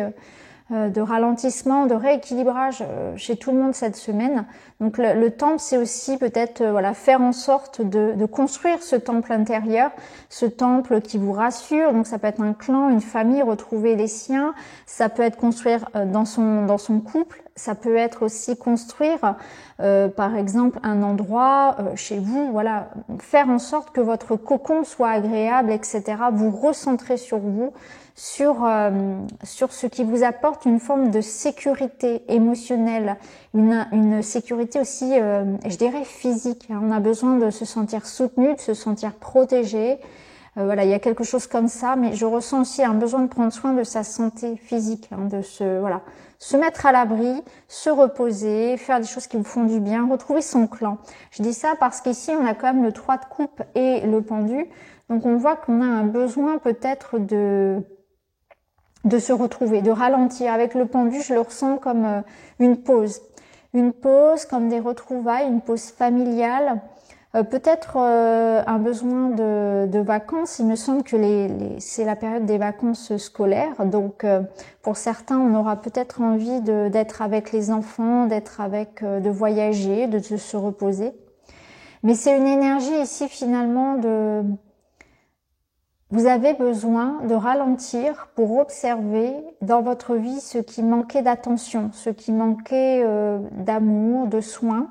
de ralentissement, de rééquilibrage chez tout le monde cette semaine. Donc le temple, c'est aussi peut-être voilà faire en sorte de construire ce temple intérieur, ce temple qui vous rassure. Donc ça peut être un clan, une famille, retrouver les siens. Ça peut être construire dans son couple. Ça peut être aussi construire par exemple un endroit chez vous. Voilà, faire en sorte que votre cocon soit agréable, etc. Vous recentrer sur vous, sur ce qui vous apporte une forme de sécurité émotionnelle, une sécurité aussi, je dirais, physique. On a besoin de se sentir soutenu, de se sentir protégé, Voilà, il y a quelque chose comme ça, mais je ressens aussi un besoin de prendre soin de sa santé physique, hein, de se mettre à l'abri, se reposer, faire des choses qui vous font du bien, retrouver son clan. Je dis ça parce qu'ici, on a quand même le 3 de coupe et le pendu. Donc, on voit qu'on a un besoin peut-être de se retrouver, de ralentir. Avec le pendu, je le ressens comme une pause. Une pause, comme des retrouvailles, une pause familiale. Peut-être un besoin de vacances. Il me semble que c'est la période des vacances scolaires. Donc, pour certains, on aura peut-être envie d'être avec les enfants, de voyager, de se reposer. Mais c'est une énergie ici finalement vous avez besoin de ralentir pour observer dans votre vie ce qui manquait d'attention, ce qui manquait d'amour, de soins.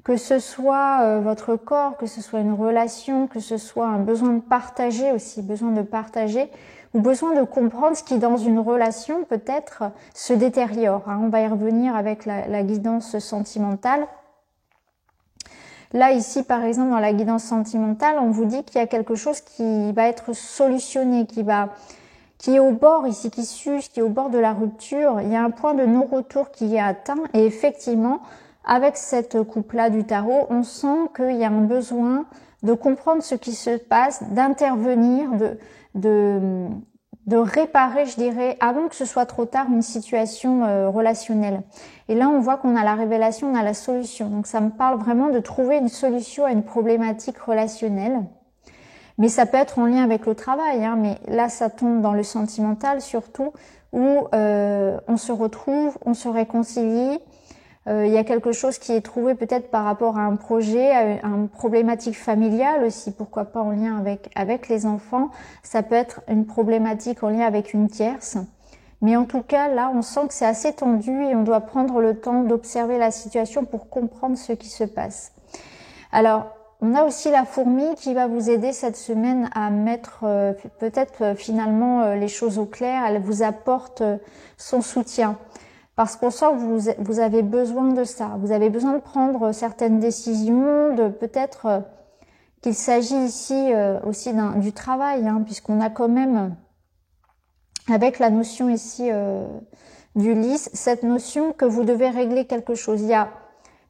Que ce soit votre corps, que ce soit une relation, que ce soit un besoin de partager aussi, besoin de partager, ou besoin de comprendre ce qui dans une relation peut-être se détériore. Hein. On va y revenir avec la guidance sentimentale. Là, ici, par exemple, dans la guidance sentimentale, on vous dit qu'il y a quelque chose qui va être solutionné, qui est au bord ici, qui s'use, qui est au bord de la rupture. Il y a un point de non-retour qui est atteint et effectivement, avec cette coupe-là du tarot, on sent qu'il y a un besoin de comprendre ce qui se passe, d'intervenir, de réparer, je dirais, avant que ce soit trop tard, une situation relationnelle. Et là, on voit qu'on a la révélation, on a la solution. Donc, ça me parle vraiment de trouver une solution à une problématique relationnelle. Mais ça peut être en lien avec le travail, hein, mais là, ça tombe dans le sentimental surtout, où on se retrouve, on se réconcilie. Il y a quelque chose qui est trouvé peut-être par rapport à un projet, à une problématique familiale aussi, pourquoi pas en lien avec les enfants. Ça peut être une problématique en lien avec une tierce. Mais en tout cas, là, on sent que c'est assez tendu et on doit prendre le temps d'observer la situation pour comprendre ce qui se passe. Alors, on a aussi la fourmi qui va vous aider cette semaine à mettre peut-être finalement les choses au clair. Elle vous apporte son soutien. Parce qu'on sent que vous avez besoin de ça. Vous avez besoin de prendre certaines décisions, de peut-être qu'il s'agit ici aussi du travail, hein, puisqu'on a quand même, avec la notion ici du lys, cette notion que vous devez régler quelque chose. Il y a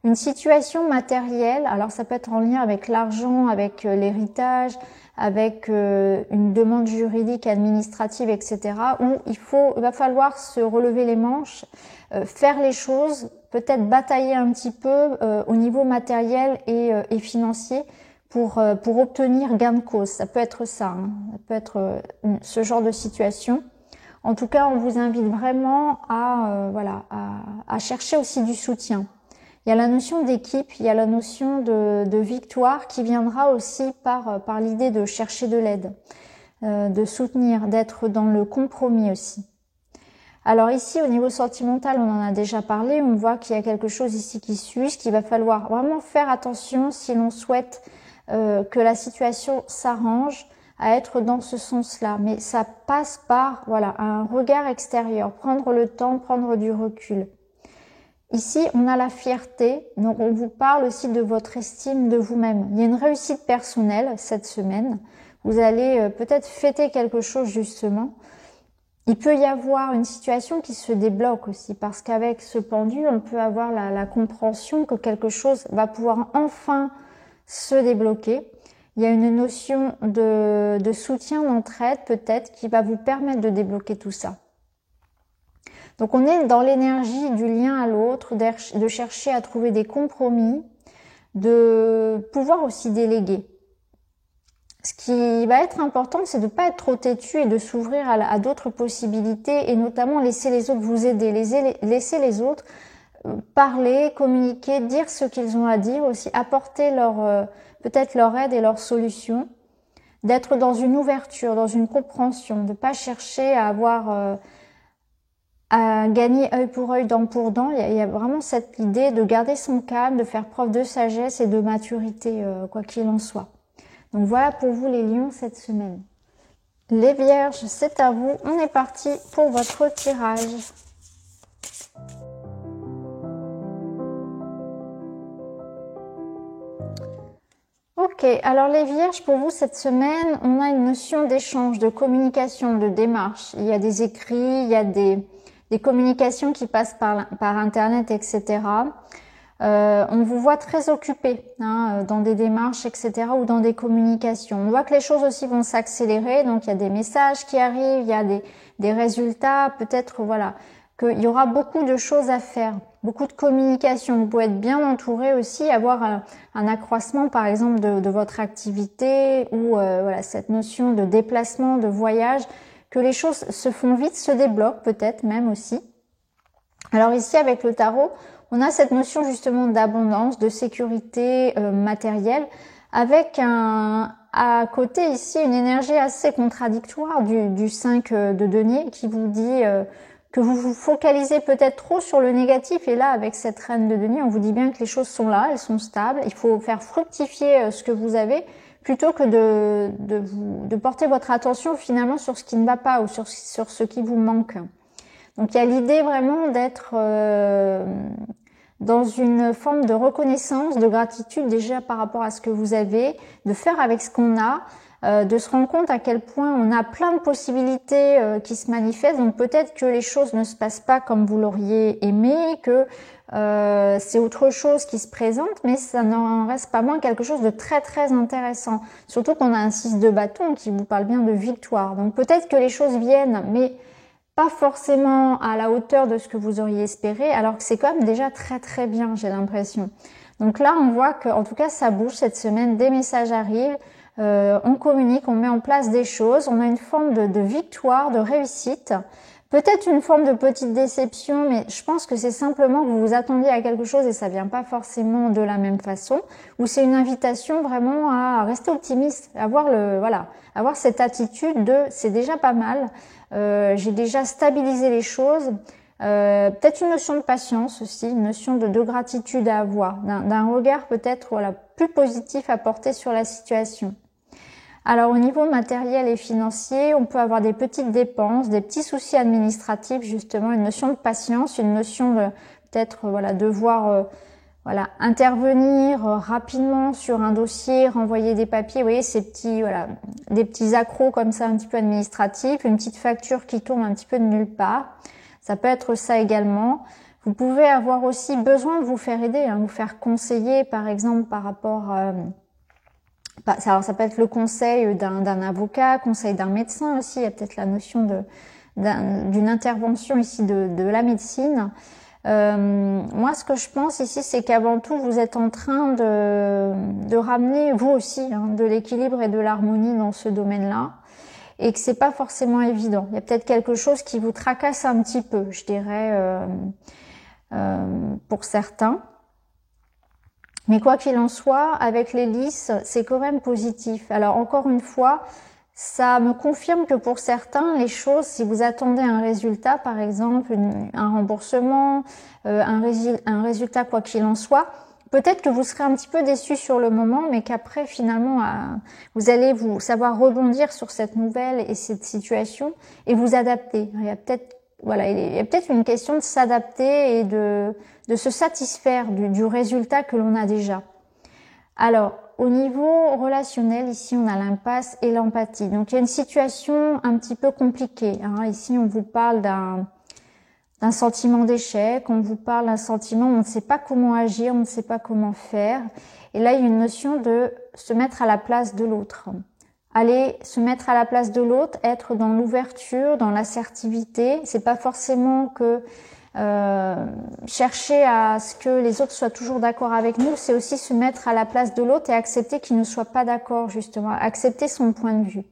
une situation matérielle, alors ça peut être en lien avec l'argent, avec l'héritage, avec une demande juridique, administrative, etc., où il va falloir se relever les manches, faire les choses, peut-être batailler un petit peu au niveau matériel et financier pour obtenir gain de cause. Ça peut être ça, hein. Ça peut être ce genre de situation. En tout cas, on vous invite vraiment à chercher aussi du soutien. Il y a la notion d'équipe, il y a la notion de victoire qui viendra aussi par l'idée de chercher de l'aide, de soutenir, d'être dans le compromis aussi. Alors ici, au niveau sentimental, on en a déjà parlé, on voit qu'il y a quelque chose ici qui s'use, qu'il va falloir vraiment faire attention si l'on souhaite que la situation s'arrange, à être dans ce sens-là. Mais ça passe par un regard extérieur, prendre le temps, prendre du recul. Ici, on a la fierté, donc on vous parle aussi de votre estime de vous-même. Il y a une réussite personnelle cette semaine. Vous allez peut-être fêter quelque chose justement. Il peut y avoir une situation qui se débloque aussi, parce qu'avec ce pendu, on peut avoir la compréhension que quelque chose va pouvoir enfin se débloquer. Il y a une notion de soutien, d'entraide peut-être, qui va vous permettre de débloquer tout ça. Donc on est dans l'énergie du lien à l'autre, de chercher à trouver des compromis, de pouvoir aussi déléguer. Ce qui va être important, c'est de ne pas être trop têtu et de s'ouvrir à d'autres possibilités et notamment laisser les autres vous aider, laisser les autres parler, communiquer, dire ce qu'ils ont à dire aussi, apporter peut-être leur aide et leur solution, d'être dans une ouverture, dans une compréhension, de ne pas chercher à à gagner œil pour œil, dent pour dent. Il y a vraiment cette idée de garder son calme, de faire preuve de sagesse et de maturité, quoi qu'il en soit. Donc voilà pour vous les lions cette semaine. Les vierges, c'est à vous. On est parti pour votre tirage. Ok, Ok, alors les Vierges, pour vous cette semaine, on a une notion d'échange, de communication, de démarche. Il y a des écrits, il y a des communications qui passent par Internet, etc. On vous voit très occupé dans des démarches, etc. ou dans des communications. On voit que les choses aussi vont s'accélérer, donc il y a des messages qui arrivent, il y a des résultats, peut-être voilà, qu'il y aura beaucoup de choses à faire, beaucoup de communication. Vous pouvez être bien entouré aussi, avoir un accroissement par exemple de votre activité ou voilà cette notion de déplacement, de voyage, que les choses se font vite, se débloquent peut-être même aussi. Alors ici avec le tarot, on a cette notion justement d'abondance, de sécurité matérielle, avec à côté ici une énergie assez contradictoire du 5 de denier qui vous dit que vous vous focalisez peut-être trop sur le négatif. Et là, avec cette reine de denier, on vous dit bien que les choses sont là, elles sont stables. Il faut faire fructifier ce que vous avez plutôt que de porter votre attention finalement sur ce qui ne va pas ou sur ce qui vous manque. Donc il y a l'idée vraiment d'être dans une forme de reconnaissance, de gratitude déjà par rapport à ce que vous avez, de faire avec ce qu'on a, de se rendre compte à quel point on a plein de possibilités qui se manifestent. Donc peut-être que les choses ne se passent pas comme vous l'auriez aimé, que c'est autre chose qui se présente, mais ça n'en reste pas moins quelque chose de très très intéressant. Surtout qu'on a un 6 de bâton qui vous parle bien de victoire. Donc peut-être que les choses viennent, mais pas forcément à la hauteur de ce que vous auriez espéré, alors que c'est quand même déjà très très bien, j'ai l'impression. Donc là, on voit que, en tout cas, ça bouge cette semaine, des messages arrivent, on communique, on met en place des choses, on a une forme de victoire, de réussite, peut-être une forme de petite déception, mais je pense que c'est simplement que vous vous attendiez à quelque chose et ça vient pas forcément de la même façon, ou c'est une invitation vraiment à rester optimiste, avoir avoir cette attitude de c'est déjà pas mal. J'ai déjà stabilisé les choses, peut-être une notion de patience aussi, une notion de gratitude à avoir, d'un regard peut-être plus positif à porter sur la situation. Alors au niveau matériel et financier, on peut avoir des petites dépenses, des petits soucis administratifs justement, une notion de patience, une notion de peut-être devoir intervenir rapidement sur un dossier, renvoyer des papiers, vous voyez ces petits des petits accros comme ça un petit peu administratifs, une petite facture qui tombe un petit peu de nulle part. Ça peut être ça également. Vous pouvez avoir aussi besoin de vous faire aider, vous faire conseiller par exemple par rapport alors ça peut être le conseil d'un avocat, conseil d'un médecin aussi, il y a peut-être la notion d'une intervention ici de la médecine. Moi, ce que je pense ici, c'est qu'avant tout, vous êtes en train de ramener, vous aussi, de l'équilibre et de l'harmonie dans ce domaine-là, et que c'est pas forcément évident. Il y a peut-être quelque chose qui vous tracasse un petit peu, je dirais, pour certains. Mais quoi qu'il en soit, avec les lys, c'est quand même positif. Alors encore une fois, ça me confirme que pour certains, les choses, si vous attendez un résultat, par exemple un remboursement, un résultat quoi qu'il en soit, peut-être que vous serez un petit peu déçu sur le moment, mais qu'après finalement, vous allez vous savoir rebondir sur cette nouvelle et cette situation et vous adapter. Il y a peut-être une question de s'adapter et de se satisfaire du résultat que l'on a déjà. Alors, au niveau relationnel, ici, on a l'impasse et l'empathie. Donc, il y a une situation un petit peu compliquée. Ici, on vous parle d'un sentiment d'échec, on vous parle d'un sentiment où on ne sait pas comment agir, on ne sait pas comment faire. Et là, il y a une notion de se mettre à la place de l'autre. Aller se mettre à la place de l'autre, être dans l'ouverture, dans l'assertivité. C'est pas forcément que chercher à ce que les autres soient toujours d'accord avec nous, c'est aussi se mettre à la place de l'autre et accepter qu'il ne soit pas d'accord, justement, accepter son point de vue.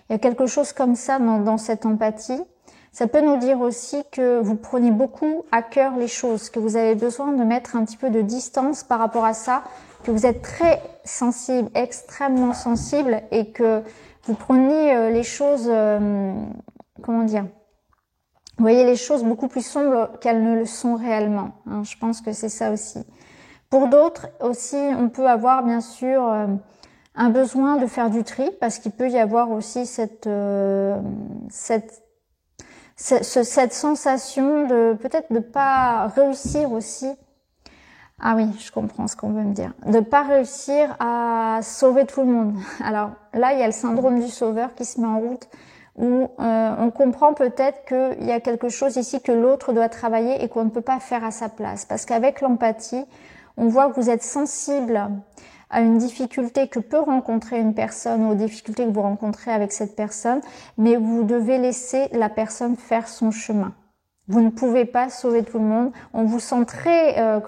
Il y a quelque chose comme ça dans cette empathie. Ça peut nous dire aussi que vous prenez beaucoup à cœur les choses, que vous avez besoin de mettre un petit peu de distance par rapport à ça, que vous êtes très sensible, extrêmement sensible et que vous prenez les choses, vous voyez les choses beaucoup plus sombres qu'elles ne le sont réellement. Je pense que c'est ça aussi. Pour d'autres aussi, on peut avoir bien sûr un besoin de faire du tri parce qu'il peut y avoir aussi cette sensation de peut-être de pas réussir aussi Ah oui, je comprends ce qu'on veut me dire. De pas réussir à sauver tout le monde. Alors là, il y a le syndrome du sauveur qui se met en route, où on comprend peut-être qu'il y a quelque chose ici que l'autre doit travailler et qu'on ne peut pas faire à sa place. Parce qu'avec l'empathie, on voit que vous êtes sensible à une difficulté que peut rencontrer une personne ou aux difficultés que vous rencontrez avec cette personne, mais vous devez laisser la personne faire son chemin. Vous ne pouvez pas sauver tout le monde. On vous sent très,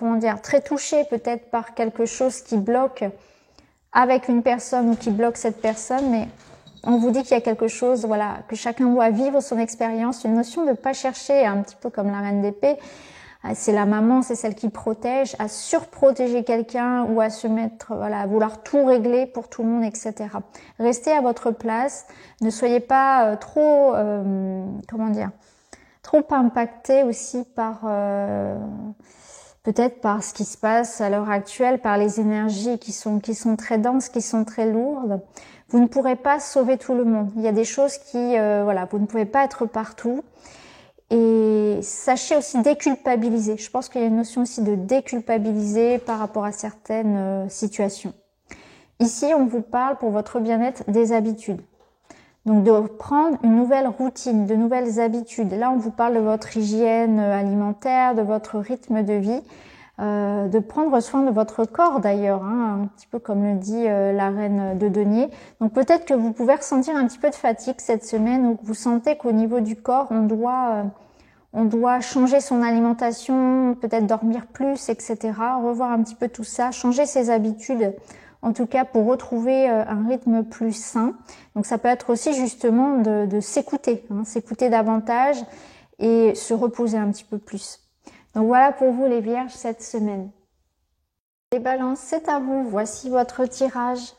très touché peut-être par quelque chose qui bloque avec une personne ou qui bloque cette personne, mais on vous dit qu'il y a quelque chose, voilà, que chacun doit vivre son expérience, une notion de pas chercher, un petit peu comme la reine d'épée. C'est la maman, c'est celle qui protège, à surprotéger quelqu'un ou à se mettre, voilà, à vouloir tout régler pour tout le monde, etc. Restez à votre place. Ne soyez pas trop impacté aussi par peut-être par ce qui se passe à l'heure actuelle, par les énergies qui sont très denses, qui sont très lourdes. Vous ne pourrez pas sauver tout le monde. Il y a des choses qui vous ne pouvez pas être partout. Et sachez aussi déculpabiliser. Je pense qu'il y a une notion aussi de déculpabiliser par rapport à certaines situations. Ici, on vous parle pour votre bien-être des habitudes. Donc de prendre une nouvelle routine, de nouvelles habitudes. Là, on vous parle de votre hygiène alimentaire, de votre rythme de vie, de prendre soin de votre corps d'ailleurs, un petit peu comme le dit la reine de denier. Donc peut-être que vous pouvez ressentir un petit peu de fatigue cette semaine, ou que vous sentez qu'au niveau du corps, on doit changer son alimentation, peut-être dormir plus, etc. Revoir un petit peu tout ça, changer ses habitudes, en tout cas pour retrouver un rythme plus sain. Donc ça peut être aussi justement de s'écouter, s'écouter davantage et se reposer un petit peu plus. Donc voilà pour vous les Vierges cette semaine. Les Balances, c'est à vous. Voici votre tirage.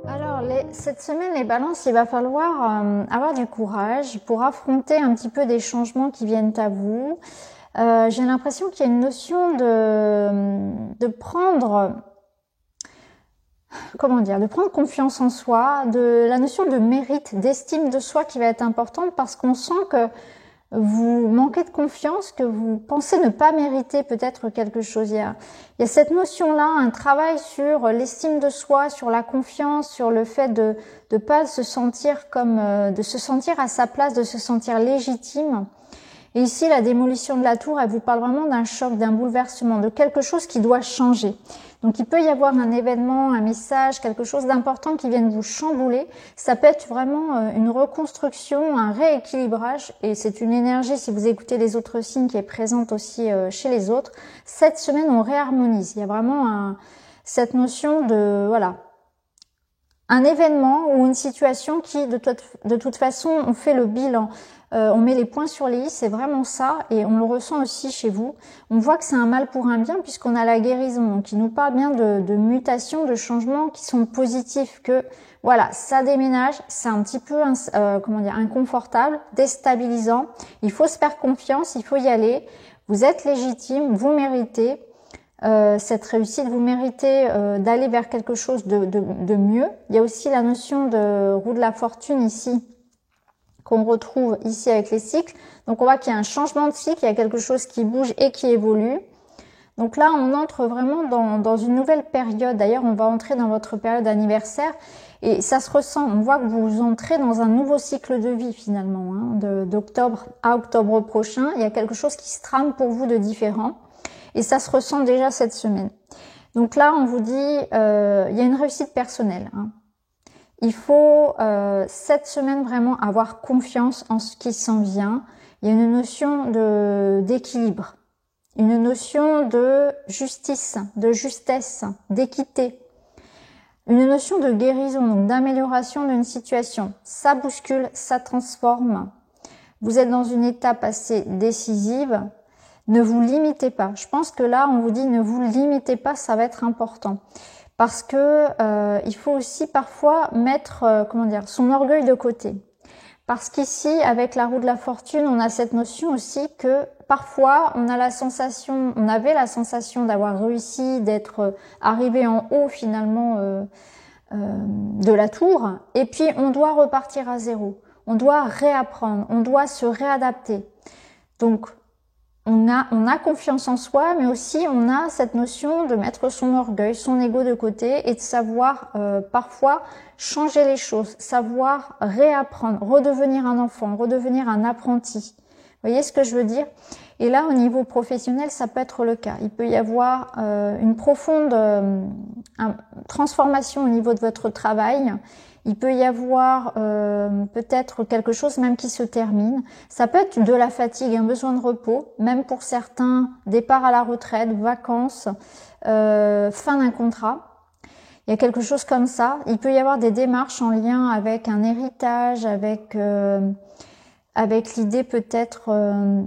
Alors cette semaine les Balances, il va falloir avoir du courage pour affronter un petit peu des changements qui viennent à vous. J'ai l'impression qu'il y a une notion de prendre confiance en soi, de la notion de mérite, d'estime de soi qui va être importante, parce qu'on sent que vous manquez de confiance, que vous pensez ne pas mériter peut-être quelque chose. Il y a cette notion-là, un travail sur l'estime de soi, sur la confiance, sur le fait de pas se sentir de se sentir à sa place, de se sentir légitime. Et ici, la démolition de la tour, elle vous parle vraiment d'un choc, d'un bouleversement, de quelque chose qui doit changer. Donc, il peut y avoir un événement, un message, quelque chose d'important qui vienne vous chambouler. Ça peut être vraiment une reconstruction, un rééquilibrage. Et c'est une énergie, si vous écoutez les autres signes, qui est présente aussi chez les autres. Cette semaine, on réharmonise. Il y a vraiment cette notion de, un événement ou une situation qui, de toute façon, on fait le bilan. On met les points sur les i, c'est vraiment ça, et on le ressent aussi chez vous. On voit que c'est un mal pour un bien, puisqu'on a la guérison. Donc, il nous parle bien de mutations, de changements qui sont positifs, que ça déménage, c'est un petit peu inconfortable, déstabilisant. Il faut se faire confiance, il faut y aller. Vous êtes légitime, vous méritez cette réussite, vous méritez d'aller vers quelque chose de mieux. Il y a aussi la notion de roue de la fortune ici, qu'on retrouve ici avec les cycles. Donc on voit qu'il y a un changement de cycle, il y a quelque chose qui bouge et qui évolue. Donc là, on entre vraiment dans une nouvelle période. D'ailleurs, on va entrer dans votre période anniversaire et ça se ressent. On voit que vous entrez dans un nouveau cycle de vie finalement, d'octobre à octobre prochain. Il y a quelque chose qui se trame pour vous de différent et ça se ressent déjà cette semaine. Donc là, on vous dit, il y a une réussite personnelle. Il faut cette semaine vraiment avoir confiance en ce qui s'en vient. Il y a une notion d'équilibre, une notion de justice, de justesse, d'équité, une notion de guérison, donc d'amélioration d'une situation. Ça bouscule, ça transforme. Vous êtes dans une étape assez décisive. Ne vous limitez pas. Je pense que là, on vous dit ne vous limitez pas, ça va être important. Parce que il faut aussi parfois mettre son orgueil de côté. Parce qu'ici, avec la roue de la fortune, on a cette notion aussi que parfois on avait la sensation d'avoir réussi, d'être arrivé en haut finalement de la tour, et puis on doit repartir à zéro. on doit réapprendre, on doit se réadapter. Donc, on a confiance en soi, mais aussi on a cette notion de mettre son orgueil, son ego de côté et de savoir parfois changer les choses, savoir réapprendre, redevenir un enfant, redevenir un apprenti. Vous voyez ce que je veux dire? Et là, au niveau professionnel, ça peut être le cas. Il peut y avoir une profonde transformation au niveau de votre travail. Il peut y avoir peut-être quelque chose même qui se termine. Ça peut être de la fatigue, un besoin de repos, même pour certains, départ à la retraite, vacances, fin d'un contrat. Il y a quelque chose comme ça. Il peut y avoir des démarches en lien avec un héritage, avec l'idée peut-être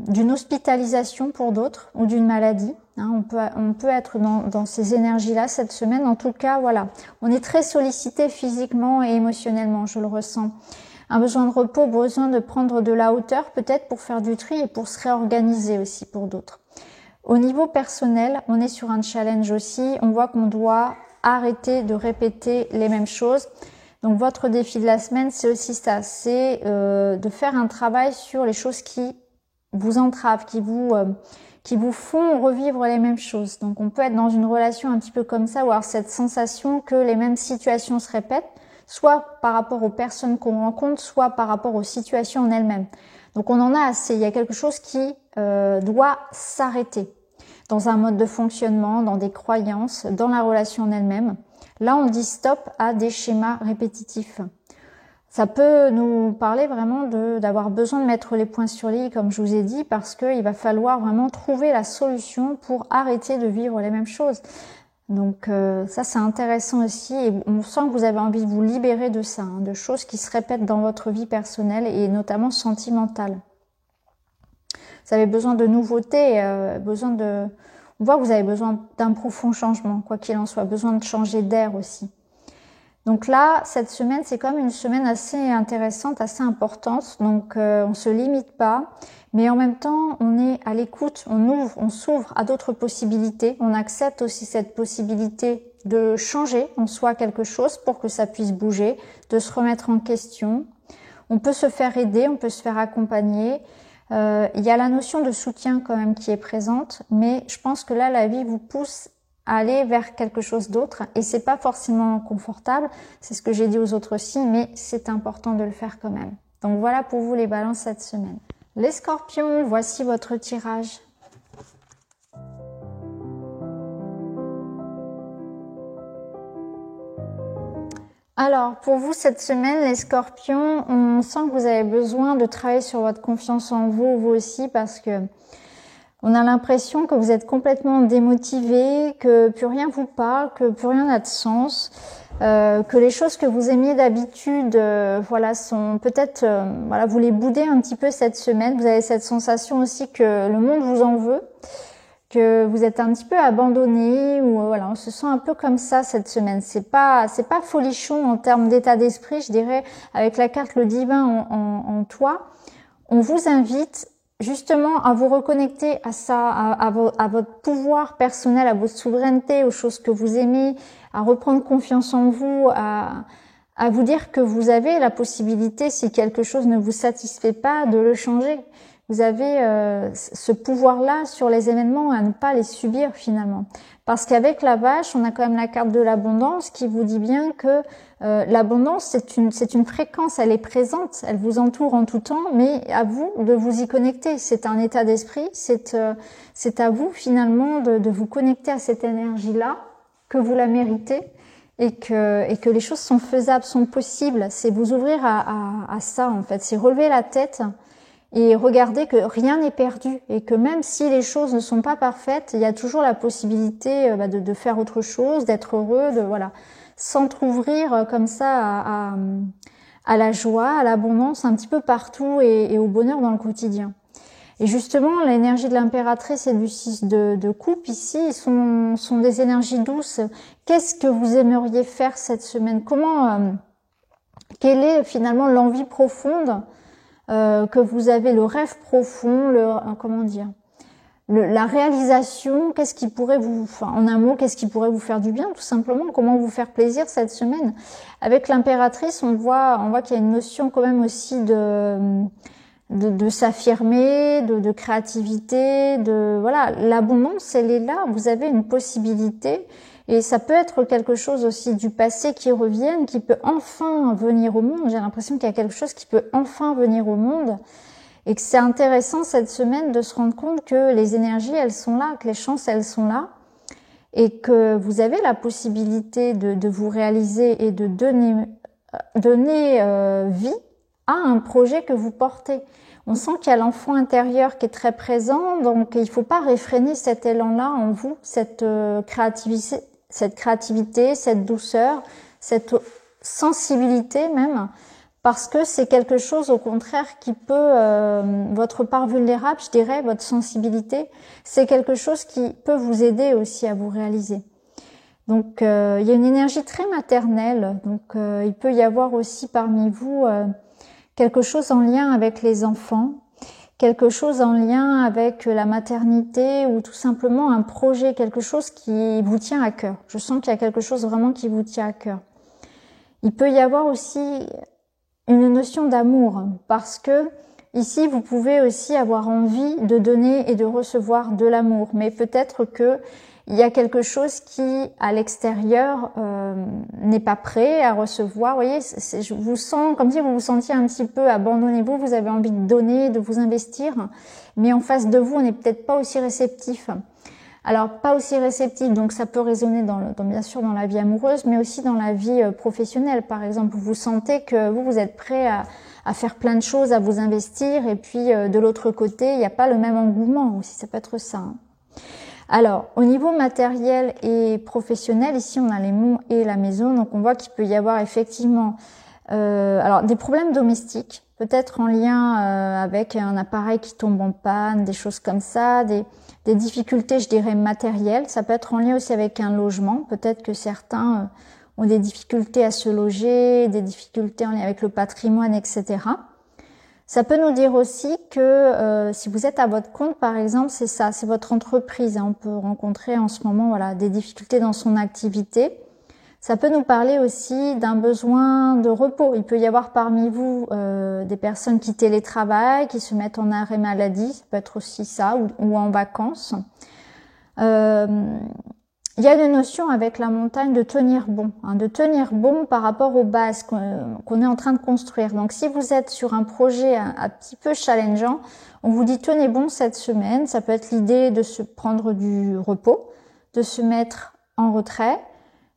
d'une hospitalisation pour d'autres ou d'une maladie. Hein, on peut être dans ces énergies-là cette semaine. En tout cas, voilà, on est très sollicité physiquement et émotionnellement, je le ressens. Un besoin de repos, besoin de prendre de la hauteur peut-être pour faire du tri et pour se réorganiser aussi pour d'autres. Au niveau personnel, on est sur un challenge aussi. On voit qu'on doit arrêter de répéter les mêmes choses. Donc votre défi de la semaine, c'est aussi ça, c'est de faire un travail sur les choses qui vous entravent, qui vous font revivre les mêmes choses. Donc on peut être dans une relation un petit peu comme ça, ou avoir cette sensation que les mêmes situations se répètent, soit par rapport aux personnes qu'on rencontre, soit par rapport aux situations en elles-mêmes. Donc on en a assez, il y a quelque chose qui doit s'arrêter dans un mode de fonctionnement, dans des croyances, dans la relation en elle-même. Là, on dit stop à des schémas répétitifs. Ça peut nous parler vraiment d'avoir besoin de mettre les points sur les i, comme je vous ai dit, parce qu'il va falloir vraiment trouver la solution pour arrêter de vivre les mêmes choses. Donc ça, c'est intéressant aussi. Et on sent que vous avez envie de vous libérer de ça, hein, de choses qui se répètent dans votre vie personnelle et notamment sentimentale. Vous avez besoin de nouveautés, on voit que vous avez besoin d'un profond changement, quoi qu'il en soit, besoin de changer d'air aussi. Donc là, cette semaine, c'est comme une semaine assez intéressante, assez importante. Donc on se limite pas, mais en même temps, on est à l'écoute, on s'ouvre à d'autres possibilités. On accepte aussi cette possibilité de changer en soi quelque chose pour que ça puisse bouger, de se remettre en question. On peut se faire aider, on peut se faire accompagner. Il y a la notion de soutien quand même qui est présente, mais je pense que là, la vie vous pousse à aller vers quelque chose d'autre et c'est pas forcément confortable, c'est ce que j'ai dit aux autres aussi, mais c'est important de le faire quand même. Donc voilà pour vous les balances cette semaine. Les scorpions, voici votre tirage. Alors, pour vous, cette semaine, les scorpions, on sent que vous avez besoin de travailler sur votre confiance en vous, vous aussi, parce que on a l'impression que vous êtes complètement démotivé, que plus rien vous parle, que plus rien n'a de sens, que les choses que vous aimiez d'habitude, voilà, sont peut-être, voilà, vous les boudez un petit peu cette semaine. Vous avez cette sensation aussi que le monde vous en veut, que vous êtes un petit peu abandonné, ou voilà, on se sent un peu comme ça cette semaine. C'est pas folichon en termes d'état d'esprit, je dirais, avec la carte le divin en toi. On vous invite justement à vous reconnecter à ça, à votre pouvoir personnel, à votre souveraineté, aux choses que vous aimez, à reprendre confiance en vous, à vous dire que vous avez la possibilité, si quelque chose ne vous satisfait pas, de le changer. Vous avez ce pouvoir-là sur les événements à ne pas les subir finalement. Parce qu'avec la vache, on a quand même la carte de l'abondance qui vous dit bien que l'abondance, c'est une fréquence, elle est présente, elle vous entoure en tout temps, mais à vous de vous y connecter. C'est un état d'esprit, c'est à vous finalement de vous connecter à cette énergie-là, que vous la méritez et que les choses sont faisables, sont possibles. C'est vous ouvrir à ça en fait, c'est relever la tête et regardez que rien n'est perdu et que même si les choses ne sont pas parfaites, il y a toujours la possibilité de faire autre chose, d'être heureux, de voilà, s'entrouvrir comme ça à la joie, à l'abondance un petit peu partout et au bonheur dans le quotidien. Et justement, l'énergie de l'impératrice et du 6 de coupe ici sont des énergies douces. Qu'est-ce que vous aimeriez faire cette semaine? Quelle est finalement l'envie profonde que vous avez, le rêve profond, la réalisation, qu'est-ce qui pourrait vous, enfin, en un mot, qu'est-ce qui pourrait vous faire du bien, tout simplement, comment vous faire plaisir cette semaine. Avec l'impératrice, on voit qu'il y a une notion quand même aussi de s'affirmer, de créativité, voilà, l'abondance, elle est là, vous avez une possibilité, et ça peut être quelque chose aussi du passé qui revienne, qui peut enfin venir au monde. J'ai l'impression qu'il y a quelque chose qui peut enfin venir au monde, et que c'est intéressant cette semaine de se rendre compte que les énergies, elles sont là, que les chances, elles sont là, et que vous avez la possibilité de vous réaliser et de donner vie à un projet que vous portez. On sent qu'il y a l'enfant intérieur qui est très présent, donc il ne faut pas réfréner cet élan-là en vous, cette créativité, cette douceur, cette sensibilité même, parce que c'est quelque chose au contraire qui peut, votre part vulnérable, je dirais, votre sensibilité, c'est quelque chose qui peut vous aider aussi à vous réaliser. Donc il y a une énergie très maternelle, donc il peut y avoir aussi parmi vous quelque chose en lien avec les enfants, quelque chose en lien avec la maternité ou tout simplement un projet, quelque chose qui vous tient à cœur. Je sens qu'il y a quelque chose vraiment qui vous tient à cœur. Il peut y avoir aussi une notion d'amour, parce que ici vous pouvez aussi avoir envie de donner et de recevoir de l'amour, mais peut-être que il y a quelque chose qui à l'extérieur n'est pas prêt à recevoir. Vous voyez, je vous sens comme si vous vous sentiez un petit peu abandonné. Vous avez envie de donner, de vous investir, mais en face de vous on n'est peut-être pas aussi réceptif. Alors pas aussi réceptif, donc ça peut résonner bien sûr dans la vie amoureuse, mais aussi dans la vie professionnelle. Par exemple, vous sentez que vous êtes prêt à faire plein de choses, à vous investir, et puis de l'autre côté, il n'y a pas le même engouement aussi, ça peut être ça. Hein. Alors, au niveau matériel et professionnel, ici on a les monts et la maison, donc on voit qu'il peut y avoir effectivement alors des problèmes domestiques, peut-être en lien avec un appareil qui tombe en panne, des choses comme ça, des difficultés, je dirais, matérielles. Ça peut être en lien aussi avec un logement. Peut-être que certains ont des difficultés à se loger, des difficultés en lien avec le patrimoine, etc. Ça peut nous dire aussi que si vous êtes à votre compte, par exemple, c'est ça, c'est votre entreprise. Hein. On peut rencontrer en ce moment voilà, des difficultés dans son activité. Ça peut nous parler aussi d'un besoin de repos. Il peut y avoir parmi vous des personnes qui télétravaillent, qui se mettent en arrêt maladie, ça peut être aussi ça, ou en vacances. Il y a une notion avec la montagne de tenir bon, hein, de tenir bon par rapport aux bases qu'on est en train de construire. Donc si vous êtes sur un projet un petit peu challengeant, on vous dit tenez bon cette semaine. Ça peut être l'idée de se prendre du repos, de se mettre en retrait.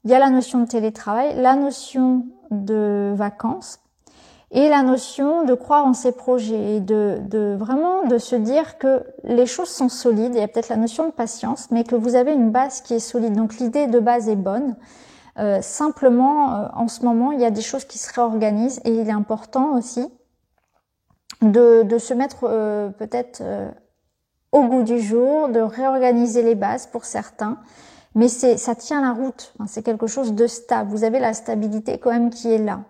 Il y a la notion de télétravail, la notion de vacances et la notion de croire en ses projets et de vraiment de se dire que les choses sont solides. Il y a peut-être la notion de patience, mais que vous avez une base qui est solide. Donc l'idée de base est bonne. Simplement, en ce moment, il y a des choses qui se réorganisent et il est important aussi de se mettre peut-être au goût du jour, de réorganiser les bases pour certains. Mais ça tient la route, c'est quelque chose de stable. Vous avez la stabilité quand même qui est là.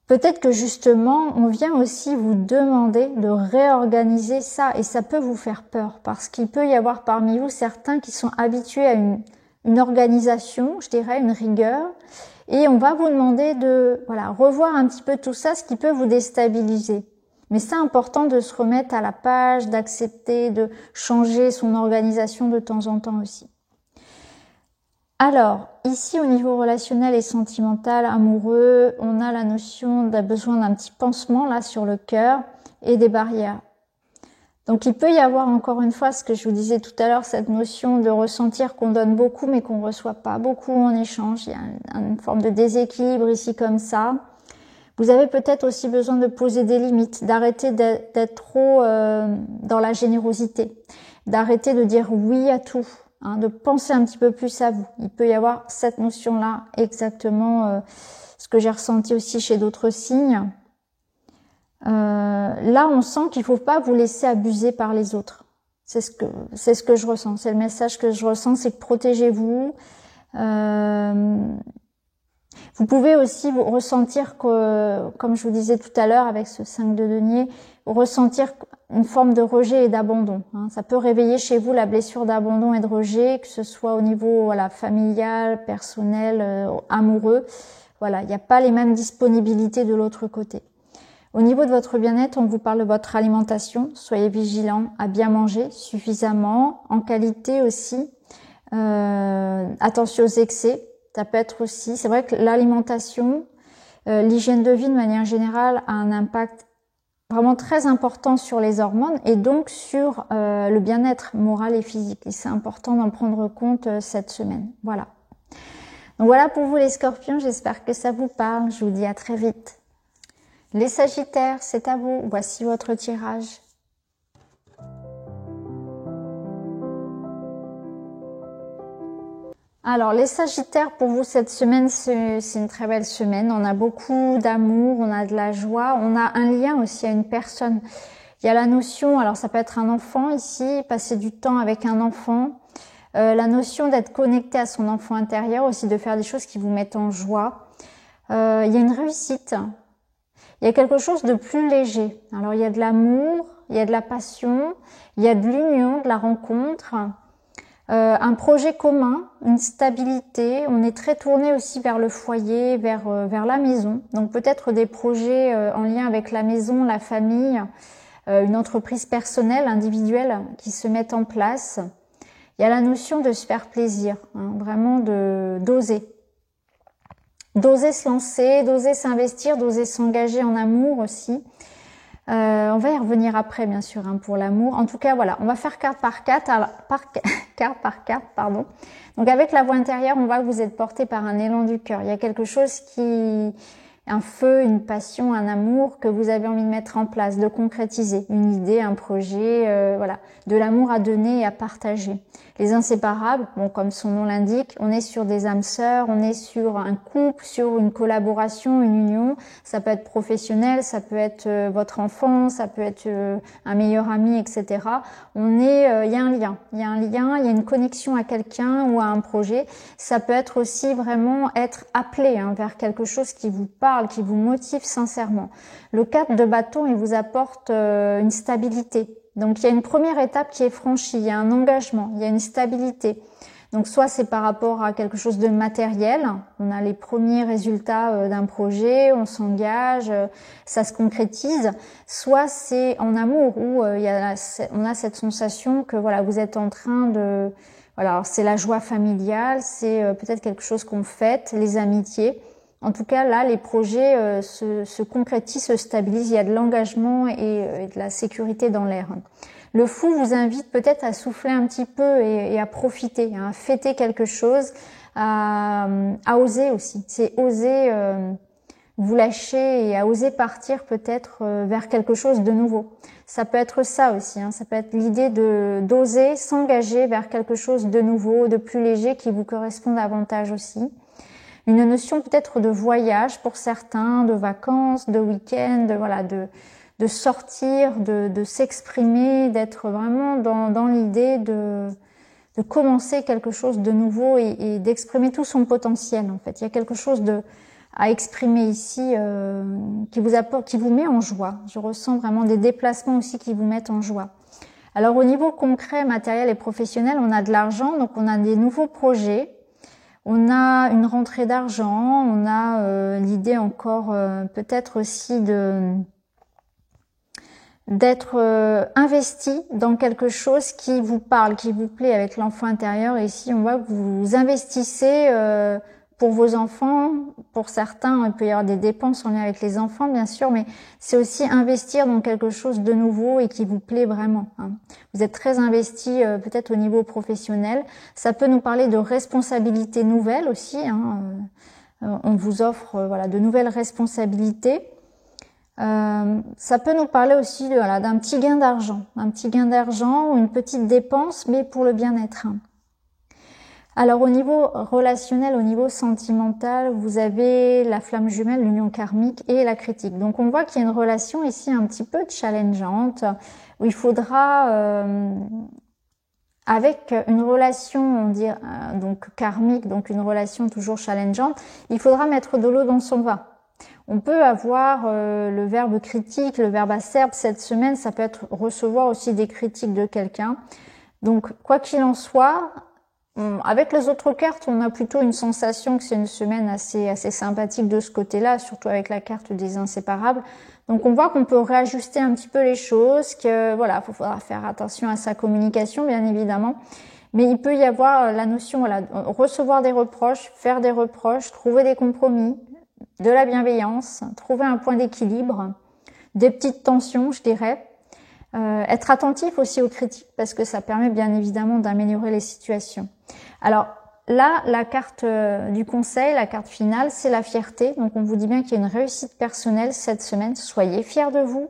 Peut-être que justement, on vient aussi vous demander de réorganiser ça et ça peut vous faire peur parce qu'il peut y avoir parmi vous certains qui sont habitués à une organisation, je dirais, une rigueur et on va vous demander de revoir un petit peu tout ça, ce qui peut vous déstabiliser. Mais c'est important de se remettre à la page, d'accepter, de changer son organisation de temps en temps aussi. Alors, ici au niveau relationnel et sentimental, amoureux, on a la notion d'un besoin d'un petit pansement là sur le cœur et des barrières. Donc il peut y avoir encore une fois ce que je vous disais tout à l'heure, cette notion de ressentir qu'on donne beaucoup mais qu'on ne reçoit pas beaucoup en échange. Il y a une forme de déséquilibre ici comme ça. Vous avez peut-être aussi besoin de poser des limites, d'arrêter d'être trop dans la générosité, d'arrêter de dire oui à tout. De penser un petit peu plus à vous. Il peut y avoir cette notion-là, exactement ce que j'ai ressenti aussi chez d'autres signes. Là, on sent qu'il ne faut pas vous laisser abuser par les autres. C'est ce que je ressens. C'est le message que je ressens, c'est que protégez-vous. Vous pouvez aussi ressentir que, comme je vous disais tout à l'heure avec ce 5 de denier, ressentir une forme de rejet et d'abandon. Hein. Ça peut réveiller chez vous la blessure d'abandon et de rejet, que ce soit au niveau voilà, familial, personnel, amoureux. Voilà, il n'y a pas les mêmes disponibilités de l'autre côté. Au niveau de votre bien-être, on vous parle de votre alimentation. Soyez vigilant à bien manger suffisamment, en qualité aussi. Attention aux excès. Ça peut être aussi, c'est vrai que l'alimentation, l'hygiène de vie de manière générale a un impact vraiment très important sur les hormones et donc sur le bien-être moral et physique. Et c'est important d'en prendre compte cette semaine. Voilà. Donc voilà pour vous les scorpions, j'espère que ça vous parle. Je vous dis à très vite. Les sagittaires, c'est à vous. Voici votre tirage. Alors, les sagittaires, pour vous, cette semaine, c'est une très belle semaine. On a beaucoup d'amour, on a de la joie, on a un lien aussi à une personne. Il y a la notion, alors ça peut être un enfant ici, passer du temps avec un enfant. La notion d'être connecté à son enfant intérieur, aussi de faire des choses qui vous mettent en joie. Il y a une réussite. Il y a quelque chose de plus léger. Alors, il y a de l'amour, il y a de la passion, il y a de l'union, de la rencontre. Un projet commun, une stabilité. On est très tourné aussi vers le foyer, vers la maison. Donc peut-être des projets en lien avec la maison, la famille, une entreprise personnelle, individuelle qui se mettent en place. Il y a la notion de se faire plaisir, hein, vraiment d'oser. D'oser se lancer, d'oser s'investir, d'oser s'engager en amour aussi. On va y revenir après, bien sûr, hein, pour l'amour. En tout cas, voilà, on va faire carte par carte, carte par carte, pardon. Donc, avec la voix intérieure, on voit que vous êtes porté par un élan du cœur. Il y a quelque chose un feu, une passion, un amour que vous avez envie de mettre en place, de concrétiser, une idée, un projet, voilà, de l'amour à donner et à partager. Les inséparables, bon, comme son nom l'indique, on est sur des âmes sœurs, on est sur un couple, sur une collaboration, une union. Ça peut être professionnel, ça peut être votre enfant, ça peut être un meilleur ami, etc. Il y a un lien, il y a une connexion à quelqu'un ou à un projet. Ça peut être aussi vraiment être appelé hein, vers quelque chose qui vous parle, qui vous motive sincèrement. Le 4 de bâton, il vous apporte une stabilité. Donc, il y a une première étape qui est franchie, il y a un engagement, il y a une stabilité. Donc, soit c'est par rapport à quelque chose de matériel, on a les premiers résultats d'un projet, on s'engage, ça se concrétise, soit c'est en amour où on a cette sensation que voilà, vous êtes en train de... Voilà, alors c'est la joie familiale, c'est peut-être quelque chose qu'on fête, les amitiés. En tout cas, là, les projets se concrétisent, se stabilisent. Il y a de l'engagement et de la sécurité dans l'air. Le fou vous invite peut-être à souffler un petit peu et à profiter, hein, à fêter quelque chose, à oser aussi. C'est oser vous lâcher et à oser partir peut-être vers quelque chose de nouveau. Ça peut être ça aussi. Hein, ça peut être l'idée d'oser s'engager vers quelque chose de nouveau, de plus léger, qui vous correspond davantage aussi. Une notion peut-être de voyage pour certains, de vacances, de week-end, voilà, de sortir, de s'exprimer, d'être vraiment dans l'idée de commencer quelque chose de nouveau et d'exprimer tout son potentiel en fait. Il y a quelque chose à exprimer ici qui vous met en joie. Je ressens vraiment des déplacements aussi qui vous mettent en joie. Alors au niveau concret, matériel et professionnel, on a de l'argent, donc on a des nouveaux projets. On a une rentrée d'argent, on a l'idée encore peut-être aussi d'être investi dans quelque chose qui vous parle, qui vous plaît avec l'enfant intérieur. Et ici, on voit que vous investissez pour vos enfants. Pour certains, il peut y avoir des dépenses en lien avec les enfants, bien sûr, mais c'est aussi investir dans quelque chose de nouveau et qui vous plaît vraiment. Hein. Vous êtes très investi peut-être au niveau professionnel. Ça peut nous parler de responsabilités nouvelles aussi. Hein. On vous offre voilà, de nouvelles responsabilités. Ça peut nous parler aussi voilà, d'un petit gain d'argent. Un petit gain d'argent ou une petite dépense, mais pour le bien-être. Hein. Alors au niveau relationnel, au niveau sentimental, vous avez la flamme jumelle, l'union karmique et la critique. Donc on voit qu'il y a une relation ici un petit peu challengeante, où il faudra, avec une relation on dit, donc karmique, donc une relation toujours challengeante, il faudra mettre de l'eau dans son vin. On peut avoir le verbe critique, le verbe acerbe cette semaine, ça peut être recevoir aussi des critiques de quelqu'un. Donc, quoi qu'il en soit, avec les autres cartes, on a plutôt une sensation que c'est une semaine assez sympathique de ce côté-là, surtout avec la carte des inséparables. Donc, on voit qu'on peut réajuster un petit peu les choses, que voilà, il faudra faire attention à sa communication, bien évidemment. Mais il peut y avoir la notion, voilà, recevoir des reproches, faire des reproches, trouver des compromis, de la bienveillance, trouver un point d'équilibre, des petites tensions, je dirais. Être attentif aussi aux critiques parce que ça permet bien évidemment d'améliorer les situations. Alors là, la carte du conseil, la carte finale, c'est la fierté. Donc on vous dit bien qu'il y a une réussite personnelle cette semaine. Soyez fiers de vous,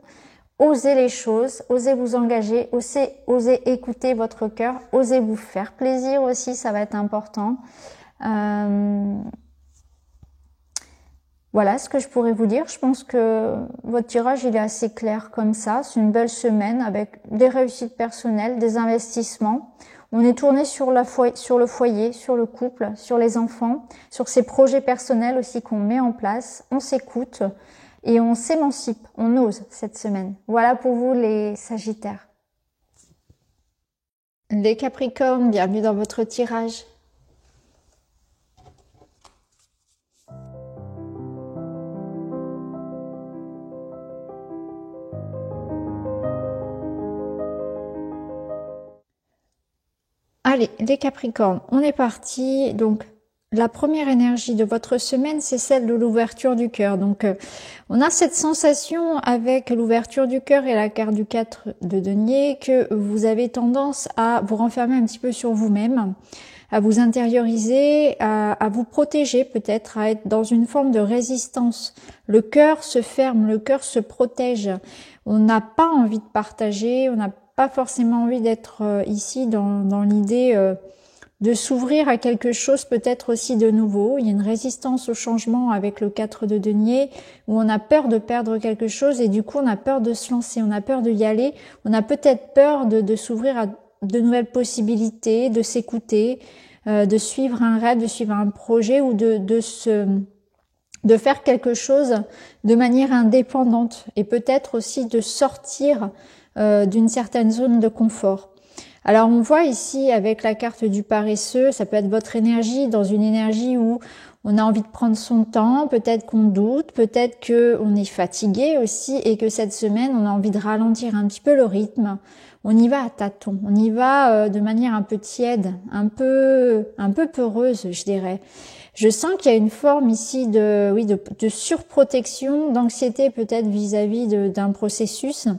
osez les choses, osez vous engager, osez écouter votre cœur, osez vous faire plaisir aussi, ça va être important. Voilà ce que je pourrais vous dire. Je pense que votre tirage, il est assez clair comme ça. C'est une belle semaine avec des réussites personnelles, des investissements. On est tourné sur le foyer, sur le couple, sur les enfants, sur ces projets personnels aussi qu'on met en place. On s'écoute et on s'émancipe, on ose cette semaine. Voilà pour vous les Sagittaires. Les Capricornes, bienvenue dans votre tirage. Allez, les Capricornes, on est parti. Donc, la première énergie de votre semaine, c'est celle de l'ouverture du cœur. Donc, on a cette sensation avec l'ouverture du cœur et la carte du 4 de denier que vous avez tendance à vous renfermer un petit peu sur vous-même, à vous intérioriser, à vous protéger peut-être, à être dans une forme de résistance. Le cœur se ferme, le cœur se protège. On n'a pas envie de partager, on n'a pas forcément envie d'être ici dans l'idée de s'ouvrir à quelque chose peut-être aussi de nouveau. Il y a une résistance au changement avec le 4 de denier où on a peur de perdre quelque chose et du coup on a peur de se lancer, on a peur d'y aller, on a peut-être peur de s'ouvrir à de nouvelles possibilités, de s'écouter, de suivre un rêve, de suivre un projet ou de faire quelque chose de manière indépendante et peut-être aussi de sortir d'une certaine zone de confort. Alors on voit ici avec la carte du paresseux, ça peut être votre énergie, dans une énergie où on a envie de prendre son temps, peut-être qu'on doute, peut-être qu'on est fatigué aussi et que cette semaine on a envie de ralentir un petit peu le rythme. On y va à tâtons, on y va de manière un peu tiède, un peu peureuse, je dirais. Je sens qu'il y a une forme ici de surprotection, d'anxiété peut-être vis-à-vis d'un processus.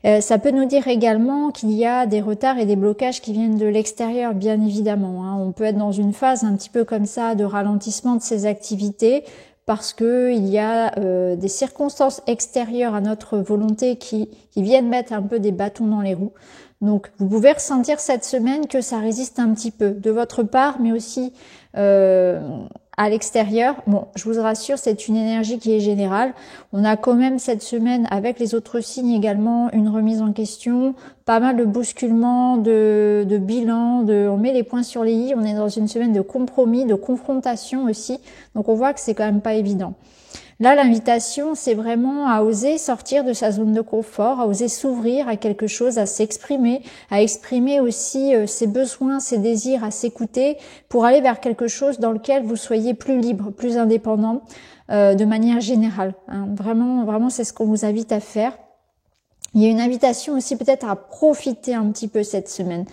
Ça peut nous dire également qu'il y a des retards et des blocages qui viennent de l'extérieur, bien évidemment. Hein. On peut être dans une phase un petit peu comme ça de ralentissement de ces activités parce que il y a des circonstances extérieures à notre volonté qui viennent mettre un peu des bâtons dans les roues. Donc, vous pouvez ressentir cette semaine que ça résiste un petit peu de votre part, mais aussi à l'extérieur. Bon, je vous rassure, c'est une énergie qui est générale. On a quand même cette semaine, avec les autres signes également, une remise en question, pas mal de bousculements, de bilan, on met les points sur les i. On est dans une semaine de compromis, de confrontation aussi. Donc, on voit que c'est quand même pas évident. Là, l'invitation, c'est vraiment à oser sortir de sa zone de confort, à oser s'ouvrir à quelque chose, à s'exprimer, à exprimer aussi ses besoins, ses désirs, à s'écouter pour aller vers quelque chose dans lequel vous soyez plus libre, plus indépendant de manière générale. Hein. Vraiment, c'est ce qu'on vous invite à faire. Il y a une invitation aussi peut-être à profiter un petit peu cette semaine,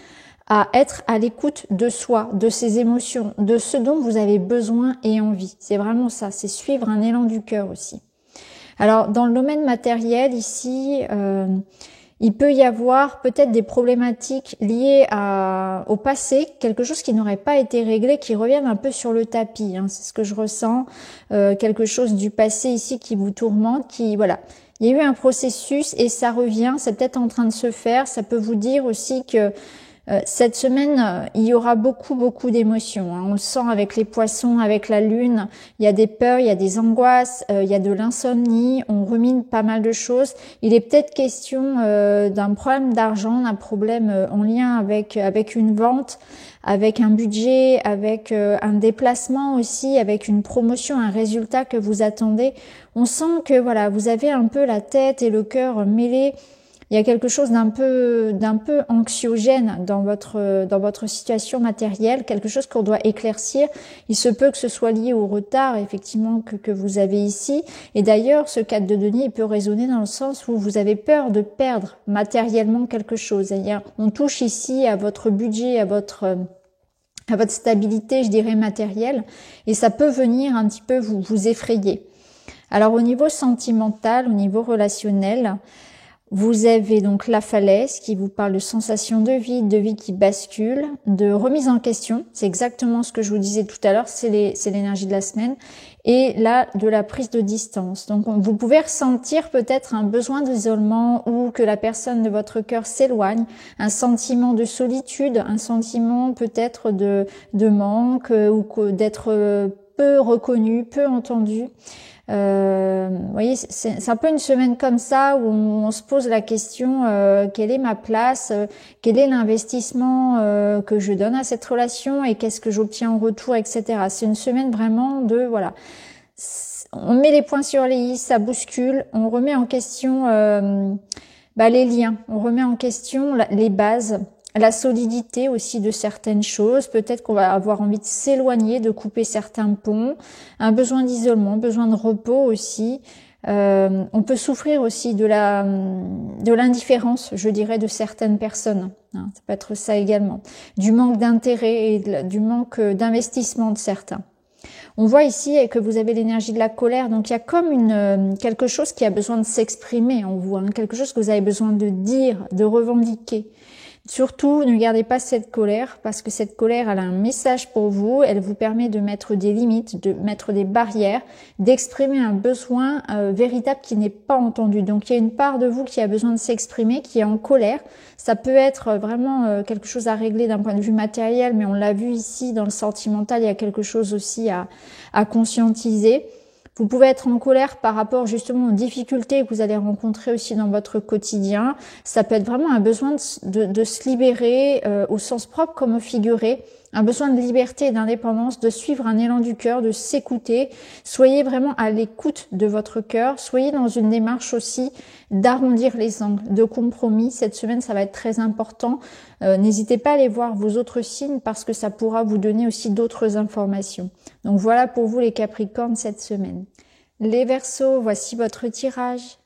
à être à l'écoute de soi, de ses émotions, de ce dont vous avez besoin et envie. C'est vraiment ça, c'est suivre un élan du cœur aussi. Alors, dans le domaine matériel, ici, il peut y avoir peut-être des problématiques liées au passé, quelque chose qui n'aurait pas été réglé, qui reviennent un peu sur le tapis. Hein, c'est ce que je ressens, quelque chose du passé ici qui vous tourmente, voilà. Il y a eu un processus et ça revient, c'est peut-être en train de se faire. Ça peut vous dire aussi que Cette semaine, il y aura beaucoup d'émotions, hein. On le sent avec les poissons, avec la lune. Il y a des peurs, il y a des angoisses, il y a de l'insomnie. On rumine pas mal de choses. Il est peut-être question d'un problème d'argent, d'un problème en lien avec une vente, avec un budget, avec un déplacement aussi, avec une promotion, un résultat que vous attendez. On sent que voilà, vous avez un peu la tête et le cœur mêlés. Il y a quelque chose d'un peu anxiogène dans votre situation matérielle, quelque chose qu'on doit éclaircir. Il se peut que ce soit lié au retard, effectivement, que vous avez ici. Et d'ailleurs, ce 4 de denier, il peut résonner dans le sens où vous avez peur de perdre matériellement quelque chose. C'est-à-dire, on touche ici à votre budget, à votre stabilité, je dirais, matérielle. Et ça peut venir un petit peu vous effrayer. Alors, au niveau sentimental, au niveau relationnel, vous avez donc la falaise qui vous parle de sensation de vie qui bascule, de remise en question. C'est exactement ce que je vous disais tout à l'heure, c'est l'énergie de la semaine. Et là, de la prise de distance. Donc, vous pouvez ressentir peut-être un besoin d'isolement ou que la personne de votre cœur s'éloigne, un sentiment de solitude, un sentiment peut-être de manque ou d'être peu reconnu, peu entendu. Vous voyez, c'est un peu une semaine comme ça où on se pose la question quelle est ma place, quel est l'investissement que je donne à cette relation et qu'est-ce que j'obtiens en retour, etc. C'est une semaine vraiment de voilà, on met les points sur les i, ça bouscule, on remet en question les liens, on remet en question les bases. La solidité aussi de certaines choses, peut-être qu'on va avoir envie de s'éloigner, de couper certains ponts, un besoin d'isolement, besoin de repos aussi. On peut souffrir aussi de l'indifférence, je dirais, de certaines personnes. Hein, ça peut être ça également. Du manque d'intérêt et du manque d'investissement de certains. On voit ici que vous avez l'énergie de la colère, donc il y a comme quelque chose qui a besoin de s'exprimer en vous, hein, quelque chose que vous avez besoin de dire, de revendiquer. Surtout, ne gardez pas cette colère parce que cette colère, elle a un message pour vous. Elle vous permet de mettre des limites, de mettre des barrières, d'exprimer un besoin véritable qui n'est pas entendu. Donc, il y a une part de vous qui a besoin de s'exprimer, qui est en colère. Ça peut être vraiment quelque chose à régler d'un point de vue matériel, mais on l'a vu ici dans le sentimental, il y a quelque chose aussi à conscientiser. Vous pouvez être en colère par rapport justement aux difficultés que vous allez rencontrer aussi dans votre quotidien. Ça peut être vraiment un besoin de se libérer au sens propre comme au figuré, un besoin de liberté et d'indépendance, de suivre un élan du cœur, de s'écouter. Soyez vraiment à l'écoute de votre cœur. Soyez dans une démarche aussi d'arrondir les angles, de compromis. Cette semaine, ça va être très important. N'hésitez pas à aller voir vos autres signes parce que ça pourra vous donner aussi d'autres informations. Donc voilà pour vous les Capricornes cette semaine. Les Verseaux, voici votre tirage.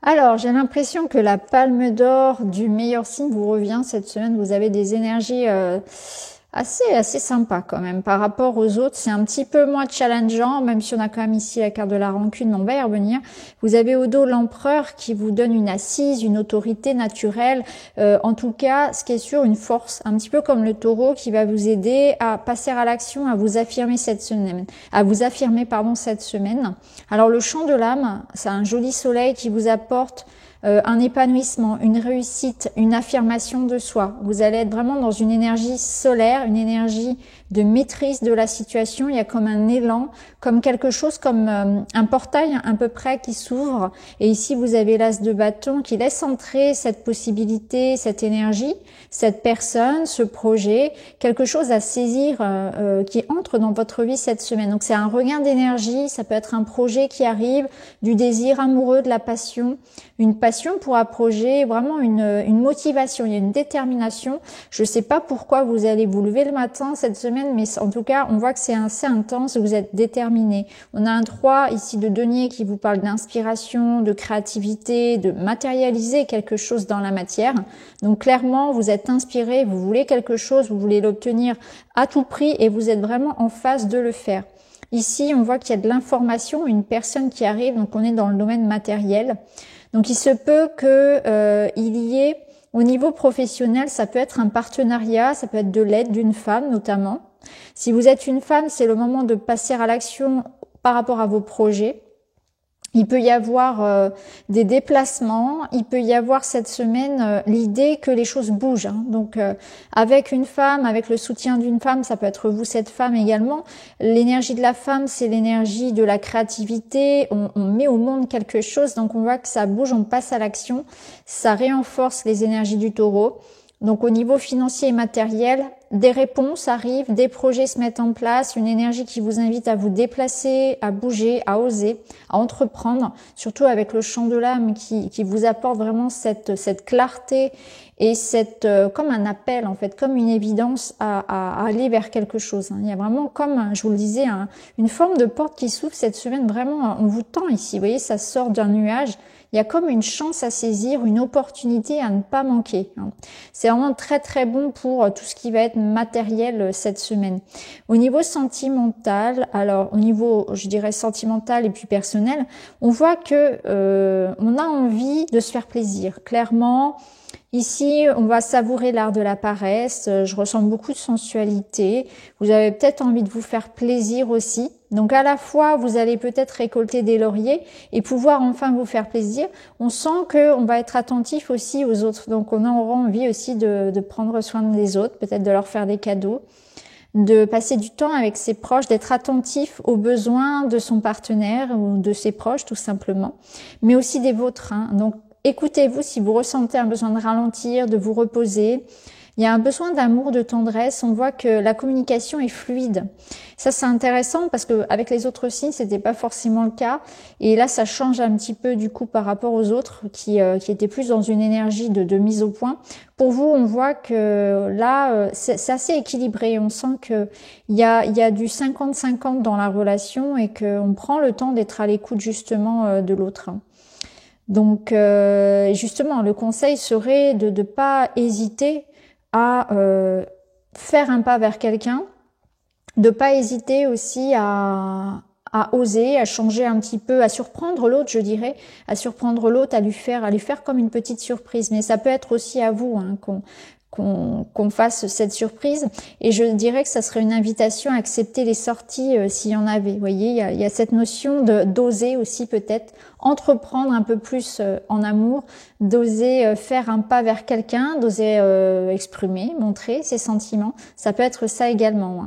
Alors, j'ai l'impression que la palme d'or du meilleur signe vous revient cette semaine. Vous avez des énergies assez sympa quand même par rapport aux autres. C'est un petit peu moins challengeant, même si on a quand même ici la carte de la rancune, mais on va y revenir. Vous avez au dos l'empereur qui vous donne une assise, une autorité naturelle. En tout cas, ce qui est sûr, une force, un petit peu comme le taureau qui va vous aider à passer à l'action, à vous affirmer cette semaine. Cette semaine. Alors le chant de l'âme, c'est un joli soleil qui vous apporte un épanouissement, une réussite, une affirmation de soi. Vous allez être vraiment dans une énergie solaire, une énergie de maîtrise de la situation. Il y a comme un élan, comme quelque chose, comme un portail à peu près qui s'ouvre. Et ici, vous avez l'as de bâton qui laisse entrer cette possibilité, cette énergie, cette personne, ce projet, quelque chose à saisir qui entre dans votre vie cette semaine. Donc c'est un regain d'énergie, ça peut être un projet qui arrive, du désir amoureux, de la passion, une passion pour un projet, vraiment une motivation, il y a une détermination. Je ne sais pas pourquoi vous allez vous lever le matin cette semaine, mais en tout cas, on voit que c'est assez intense, vous êtes déterminé. On a un 3 ici de denier qui vous parle d'inspiration, de créativité, de matérialiser quelque chose dans la matière. Donc clairement, vous êtes inspiré, vous voulez quelque chose, vous voulez l'obtenir à tout prix et vous êtes vraiment en phase de le faire. Ici, on voit qu'il y a de l'information, une personne qui arrive, donc on est dans le domaine matériel. Donc il se peut que il y ait, au niveau professionnel, ça peut être un partenariat, ça peut être de l'aide d'une femme notamment. Si vous êtes une femme, c'est le moment de passer à l'action par rapport à vos projets. Il peut y avoir des déplacements, il peut y avoir cette semaine l'idée que les choses bougent. Hein. Donc avec une femme, avec le soutien d'une femme, ça peut être vous cette femme également. L'énergie de la femme, c'est l'énergie de la créativité. On met au monde quelque chose, donc on voit que ça bouge, on passe à l'action. Ça renforce les énergies du taureau. Donc au niveau financier et matériel, des réponses arrivent, des projets se mettent en place, une énergie qui vous invite à vous déplacer, à bouger, à oser, à entreprendre, surtout avec le chant de l'âme qui vous apporte vraiment cette clarté et comme un appel en fait, comme une évidence à aller vers quelque chose. Il y a vraiment comme, je vous le disais, une forme de porte qui s'ouvre cette semaine, vraiment on vous tend ici, vous voyez, ça sort d'un nuage. Il y a comme une chance à saisir, une opportunité à ne pas manquer. C'est vraiment très très bon pour tout ce qui va être matériel cette semaine. Au niveau sentimental, alors au niveau je dirais sentimental et puis personnel, on voit que on a envie de se faire plaisir. Clairement, ici, on va savourer l'art de la paresse. Je ressens beaucoup de sensualité. Vous avez peut-être envie de vous faire plaisir aussi. Donc à la fois, vous allez peut-être récolter des lauriers et pouvoir enfin vous faire plaisir. On sent que on va être attentif aussi aux autres. Donc on aura envie aussi de prendre soin des autres, peut-être de leur faire des cadeaux, de passer du temps avec ses proches, d'être attentif aux besoins de son partenaire ou de ses proches tout simplement, mais aussi des vôtres. Donc écoutez-vous si vous ressentez un besoin de ralentir, de vous reposer. Il y a un besoin d'amour, de tendresse. On voit que la communication est fluide. Ça, c'est intéressant parce que avec les autres signes, c'était pas forcément le cas. Et là, ça change un petit peu du coup par rapport aux autres qui étaient plus dans une énergie de mise au point. Pour vous, on voit que là, c'est assez équilibré. On sent que il y a du 50-50 dans la relation et qu'on prend le temps d'être à l'écoute justement de l'autre. Donc, justement, le conseil serait de ne pas hésiter à faire un pas vers quelqu'un, de pas hésiter aussi à oser, à changer un petit peu, à surprendre l'autre, je dirais, à surprendre l'autre, à lui faire comme une petite surprise. Mais ça peut être aussi à vous qu'on fasse cette surprise. Et je dirais que ça serait une invitation à accepter les sorties s'il y en avait. Vous voyez, il y a cette notion d'oser aussi peut-être entreprendre un peu plus en amour, d'oser faire un pas vers quelqu'un, d'oser exprimer, montrer ses sentiments. Ça peut être ça également.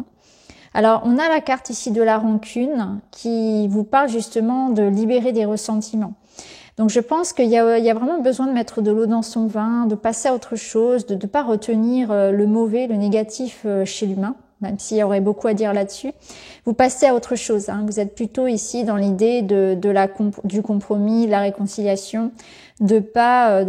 Alors, on a la carte ici de la rancune qui vous parle justement de libérer des ressentiments. Donc je pense qu'il y a vraiment besoin de mettre de l'eau dans son vin, de passer à autre chose, de ne pas retenir le mauvais, le négatif chez l'humain, même s'il y aurait beaucoup à dire là-dessus. Vous passez à autre chose. Vous êtes plutôt ici dans l'idée du compromis, de la réconciliation, de pas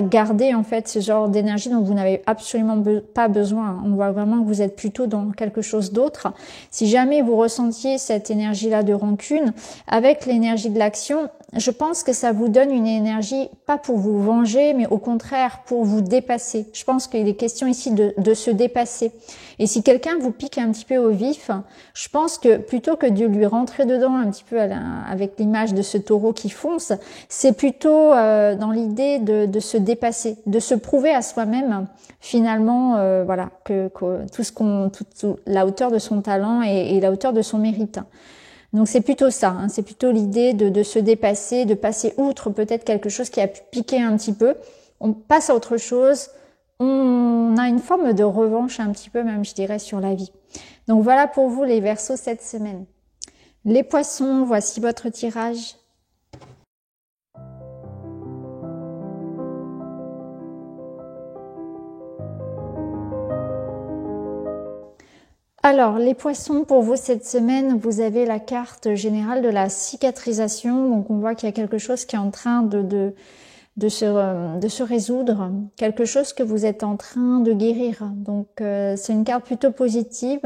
garder en fait ce genre d'énergie dont vous n'avez absolument pas besoin. On voit vraiment que vous êtes plutôt dans quelque chose d'autre. Si jamais vous ressentiez cette énergie-là de rancune avec l'énergie de l'action, je pense que ça vous donne une énergie pas pour vous venger, mais au contraire pour vous dépasser. Je pense qu'il est question ici de se dépasser. Et si quelqu'un vous pique un petit peu au vif, je pense que plutôt que de lui rentrer dedans un petit peu avec l'image de ce taureau qui fonce, c'est plutôt dans l'idée de se dépasser, de se prouver à soi-même finalement, voilà, que la hauteur de son talent et la hauteur de son mérite. Donc c'est plutôt ça, c'est plutôt l'idée de se dépasser, de passer outre peut-être quelque chose qui a pu piquer un petit peu. On passe à autre chose, on a une forme de revanche un petit peu même, je dirais, sur la vie. Donc voilà pour vous les Verseaux cette semaine. Les Poissons, voici votre tirage. Alors, les Poissons, pour vous cette semaine, vous avez la carte générale de la cicatrisation. Donc, on voit qu'il y a quelque chose qui est en train de se résoudre, quelque chose que vous êtes en train de guérir. Donc, c'est une carte plutôt positive.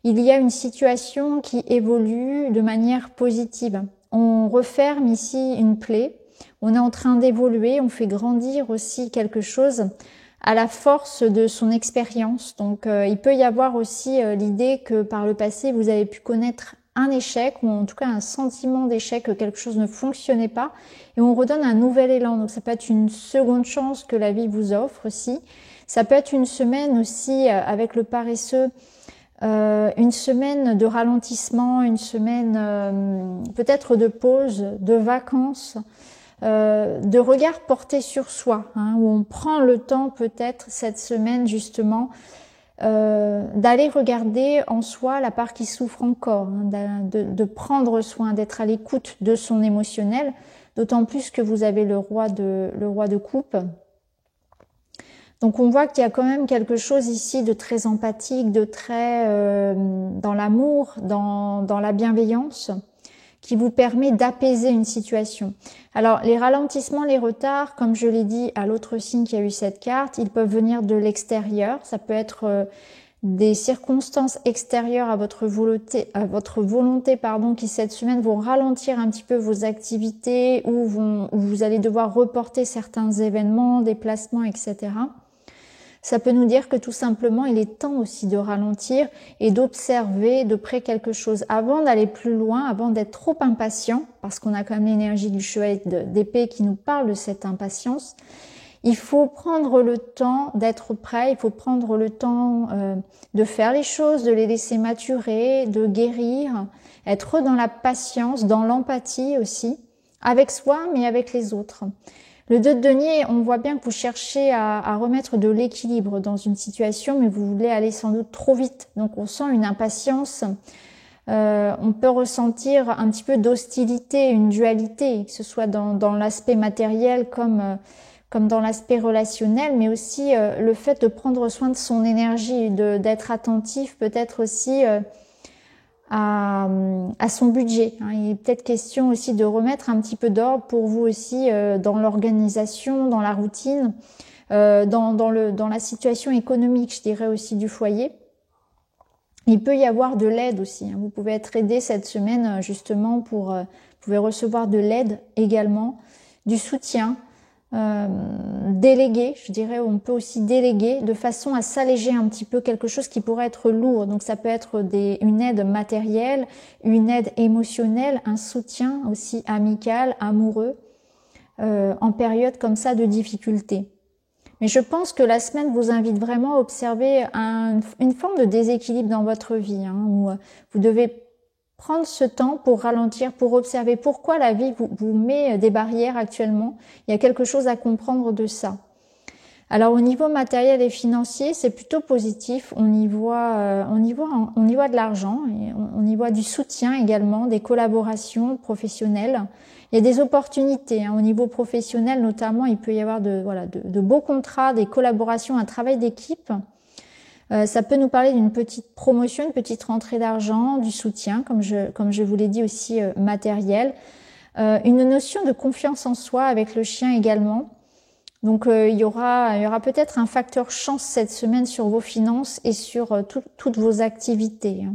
Il y a une situation qui évolue de manière positive. On referme ici une plaie. On est en train d'évoluer. On fait grandir aussi quelque chose à la force de son expérience. Donc il peut y avoir aussi l'idée que par le passé vous avez pu connaître un échec ou en tout cas un sentiment d'échec, que quelque chose ne fonctionnait pas et on redonne un nouvel élan. Donc ça peut être une seconde chance que la vie vous offre aussi. Ça peut être une semaine aussi avec le paresseux une semaine de ralentissement, une semaine peut-être de pause, de vacances, de regard porté sur soi, hein, où on prend le temps peut-être cette semaine justement d'aller regarder en soi la part qui souffre encore, hein, de prendre soin, d'être à l'écoute de son émotionnel, d'autant plus que vous avez le roi de coupe. Donc on voit qu'il y a quand même quelque chose ici de très empathique, de très dans l'amour, dans la bienveillance, qui vous permet d'apaiser une situation. Alors les ralentissements, les retards, comme je l'ai dit à l'autre signe qui a eu cette carte, ils peuvent venir de l'extérieur. Ça peut être des circonstances extérieures à votre volonté, qui cette semaine vont ralentir un petit peu vos activités ou où vous allez devoir reporter certains événements, déplacements, etc. Ça peut nous dire que tout simplement, il est temps aussi de ralentir et d'observer de près quelque chose avant d'aller plus loin, avant d'être trop impatient, parce qu'on a quand même l'énergie du chevalier d'épée qui nous parle de cette impatience. Il faut prendre le temps d'être prêt, il faut prendre le temps de faire les choses, de les laisser maturer, de guérir, être dans la patience, dans l'empathie aussi, avec soi mais avec les autres. Le 2 de denier, on voit bien que vous cherchez à remettre de l'équilibre dans une situation, mais vous voulez aller sans doute trop vite. Donc on sent une impatience, on peut ressentir un petit peu d'hostilité, une dualité, que ce soit dans l'aspect matériel comme dans l'aspect relationnel, mais aussi le fait de prendre soin de son énergie, d'être attentif peut-être aussi à son budget. Il est peut-être question aussi de remettre un petit peu d'ordre pour vous aussi dans l'organisation, dans la routine, dans la situation économique, je dirais aussi du foyer. Il peut y avoir de l'aide aussi. Vous pouvez être aidé cette semaine justement vous pouvez recevoir de l'aide également, du soutien. Déléguer, je dirais, on peut aussi déléguer de façon à s'alléger un petit peu quelque chose qui pourrait être lourd. Donc ça peut être une aide matérielle, une aide émotionnelle, un soutien aussi amical, amoureux, en période comme ça de difficulté. Mais je pense que la semaine vous invite vraiment à observer une forme de déséquilibre dans votre vie, où vous devez prendre ce temps pour ralentir, pour observer pourquoi la vie vous met des barrières actuellement. Il y a quelque chose à comprendre de ça. Alors au niveau matériel et financier, c'est plutôt positif. On y voit de l'argent, et on y voit du soutien également, des collaborations professionnelles. Il y a des opportunités au niveau professionnel, notamment. Il peut y avoir de beaux contrats, des collaborations, un travail d'équipe. Ça peut nous parler d'une petite promotion, une petite rentrée d'argent, du soutien, comme je vous l'ai dit aussi, matériel. Une notion de confiance en soi avec le chien également. Donc il y aura peut-être un facteur chance cette semaine sur vos finances et sur toutes vos activités.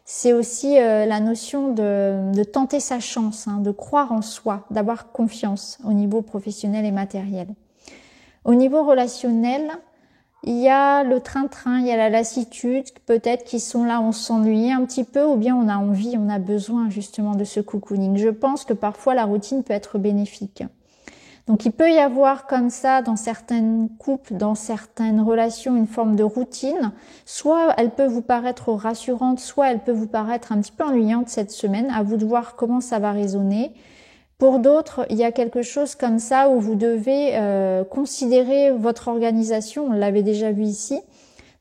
C'est aussi la notion de tenter sa chance, de croire en soi, d'avoir confiance au niveau professionnel et matériel. Au niveau relationnel, il y a le train-train, il y a la lassitude, peut-être qui sont là, on s'ennuie un petit peu, ou bien on a envie, on a besoin justement de ce cocooning. Je pense que parfois la routine peut être bénéfique. Donc il peut y avoir comme ça dans certaines couples, dans certaines relations, une forme de routine. Soit elle peut vous paraître rassurante, soit elle peut vous paraître un petit peu ennuyante cette semaine. À vous de voir comment ça va résonner. Pour d'autres, il y a quelque chose comme ça où vous devez considérer votre organisation. On l'avait déjà vu ici.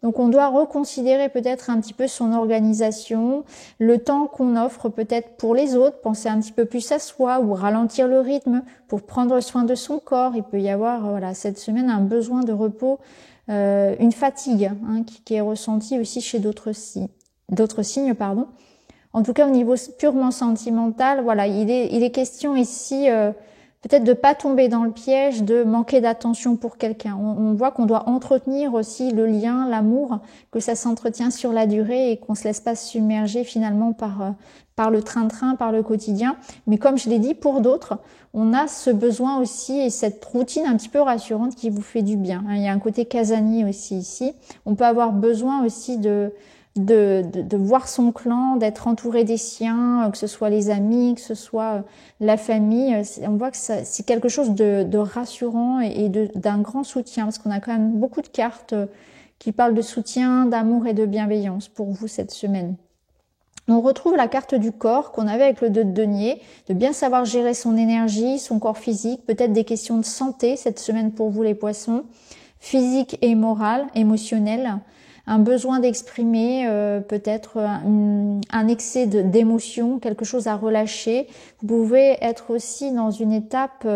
Donc on doit reconsidérer peut-être un petit peu son organisation, le temps qu'on offre peut-être pour les autres, penser un petit peu plus à soi ou ralentir le rythme pour prendre soin de son corps. Il peut y avoir cette semaine un besoin de repos, une fatigue qui est ressentie aussi chez d'autres signes. En tout cas, au niveau purement sentimental, il est question ici peut-être de pas tomber dans le piège de manquer d'attention pour quelqu'un. On voit qu'on doit entretenir aussi le lien, l'amour, que ça s'entretient sur la durée et qu'on se laisse pas submerger finalement par le train-train, par le quotidien. Mais comme je l'ai dit, pour d'autres, on a ce besoin aussi et cette routine un petit peu rassurante qui vous fait du bien. Il y a un côté casanier aussi ici. On peut avoir besoin aussi de voir son clan, d'être entouré des siens, que ce soit les amis, que ce soit la famille. On voit que c'est quelque chose de rassurant et d'un grand soutien, parce qu'on a quand même beaucoup de cartes qui parle de soutien, d'amour et de bienveillance pour vous cette semaine. On retrouve la carte du corps qu'on avait avec le 2 de denier, de bien savoir gérer son énergie, son corps physique, peut-être des questions de santé cette semaine pour vous les poissons, physique et morale, émotionnelle, un besoin d'exprimer, peut-être un excès d'émotion, quelque chose à relâcher. Vous pouvez être aussi dans une étape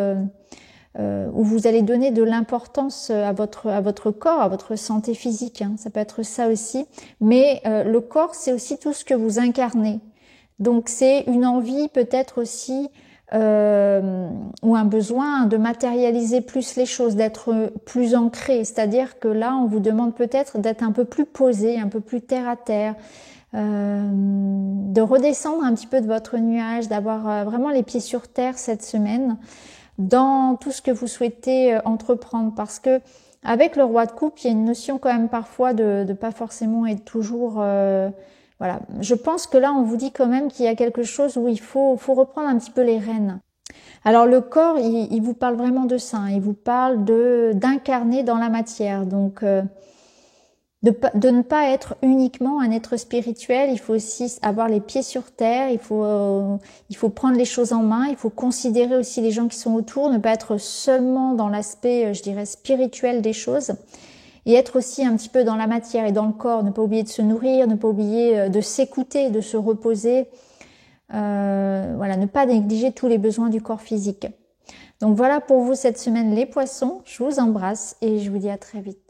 où vous allez donner de l'importance à votre corps, à votre santé physique. Hein. Ça peut être ça aussi. Mais le corps, c'est aussi tout ce que vous incarnez. Donc c'est une envie peut-être aussi ou un besoin de matérialiser plus les choses, d'être plus ancré. C'est-à-dire que là, on vous demande peut-être d'être un peu plus posé, un peu plus terre à terre, de redescendre un petit peu de votre nuage, d'avoir vraiment les pieds sur terre cette semaine dans tout ce que vous souhaitez entreprendre, parce que avec le roi de coupe, il y a une notion quand même parfois de pas forcément être toujours voilà. Je pense que là on vous dit quand même qu'il y a quelque chose où il faut reprendre un petit peu les rênes. Alors le corps, il vous parle vraiment de ça, hein. Il vous parle d'incarner dans la matière, donc de ne pas être uniquement un être spirituel, il faut aussi avoir les pieds sur terre, il faut prendre les choses en main, il faut considérer aussi les gens qui sont autour, ne pas être seulement dans l'aspect, je dirais, spirituel des choses, et être aussi un petit peu dans la matière et dans le corps, ne pas oublier de se nourrir, ne pas oublier de s'écouter, de se reposer, voilà, ne pas négliger tous les besoins du corps physique. Donc voilà pour vous cette semaine les poissons, je vous embrasse et je vous dis à très vite.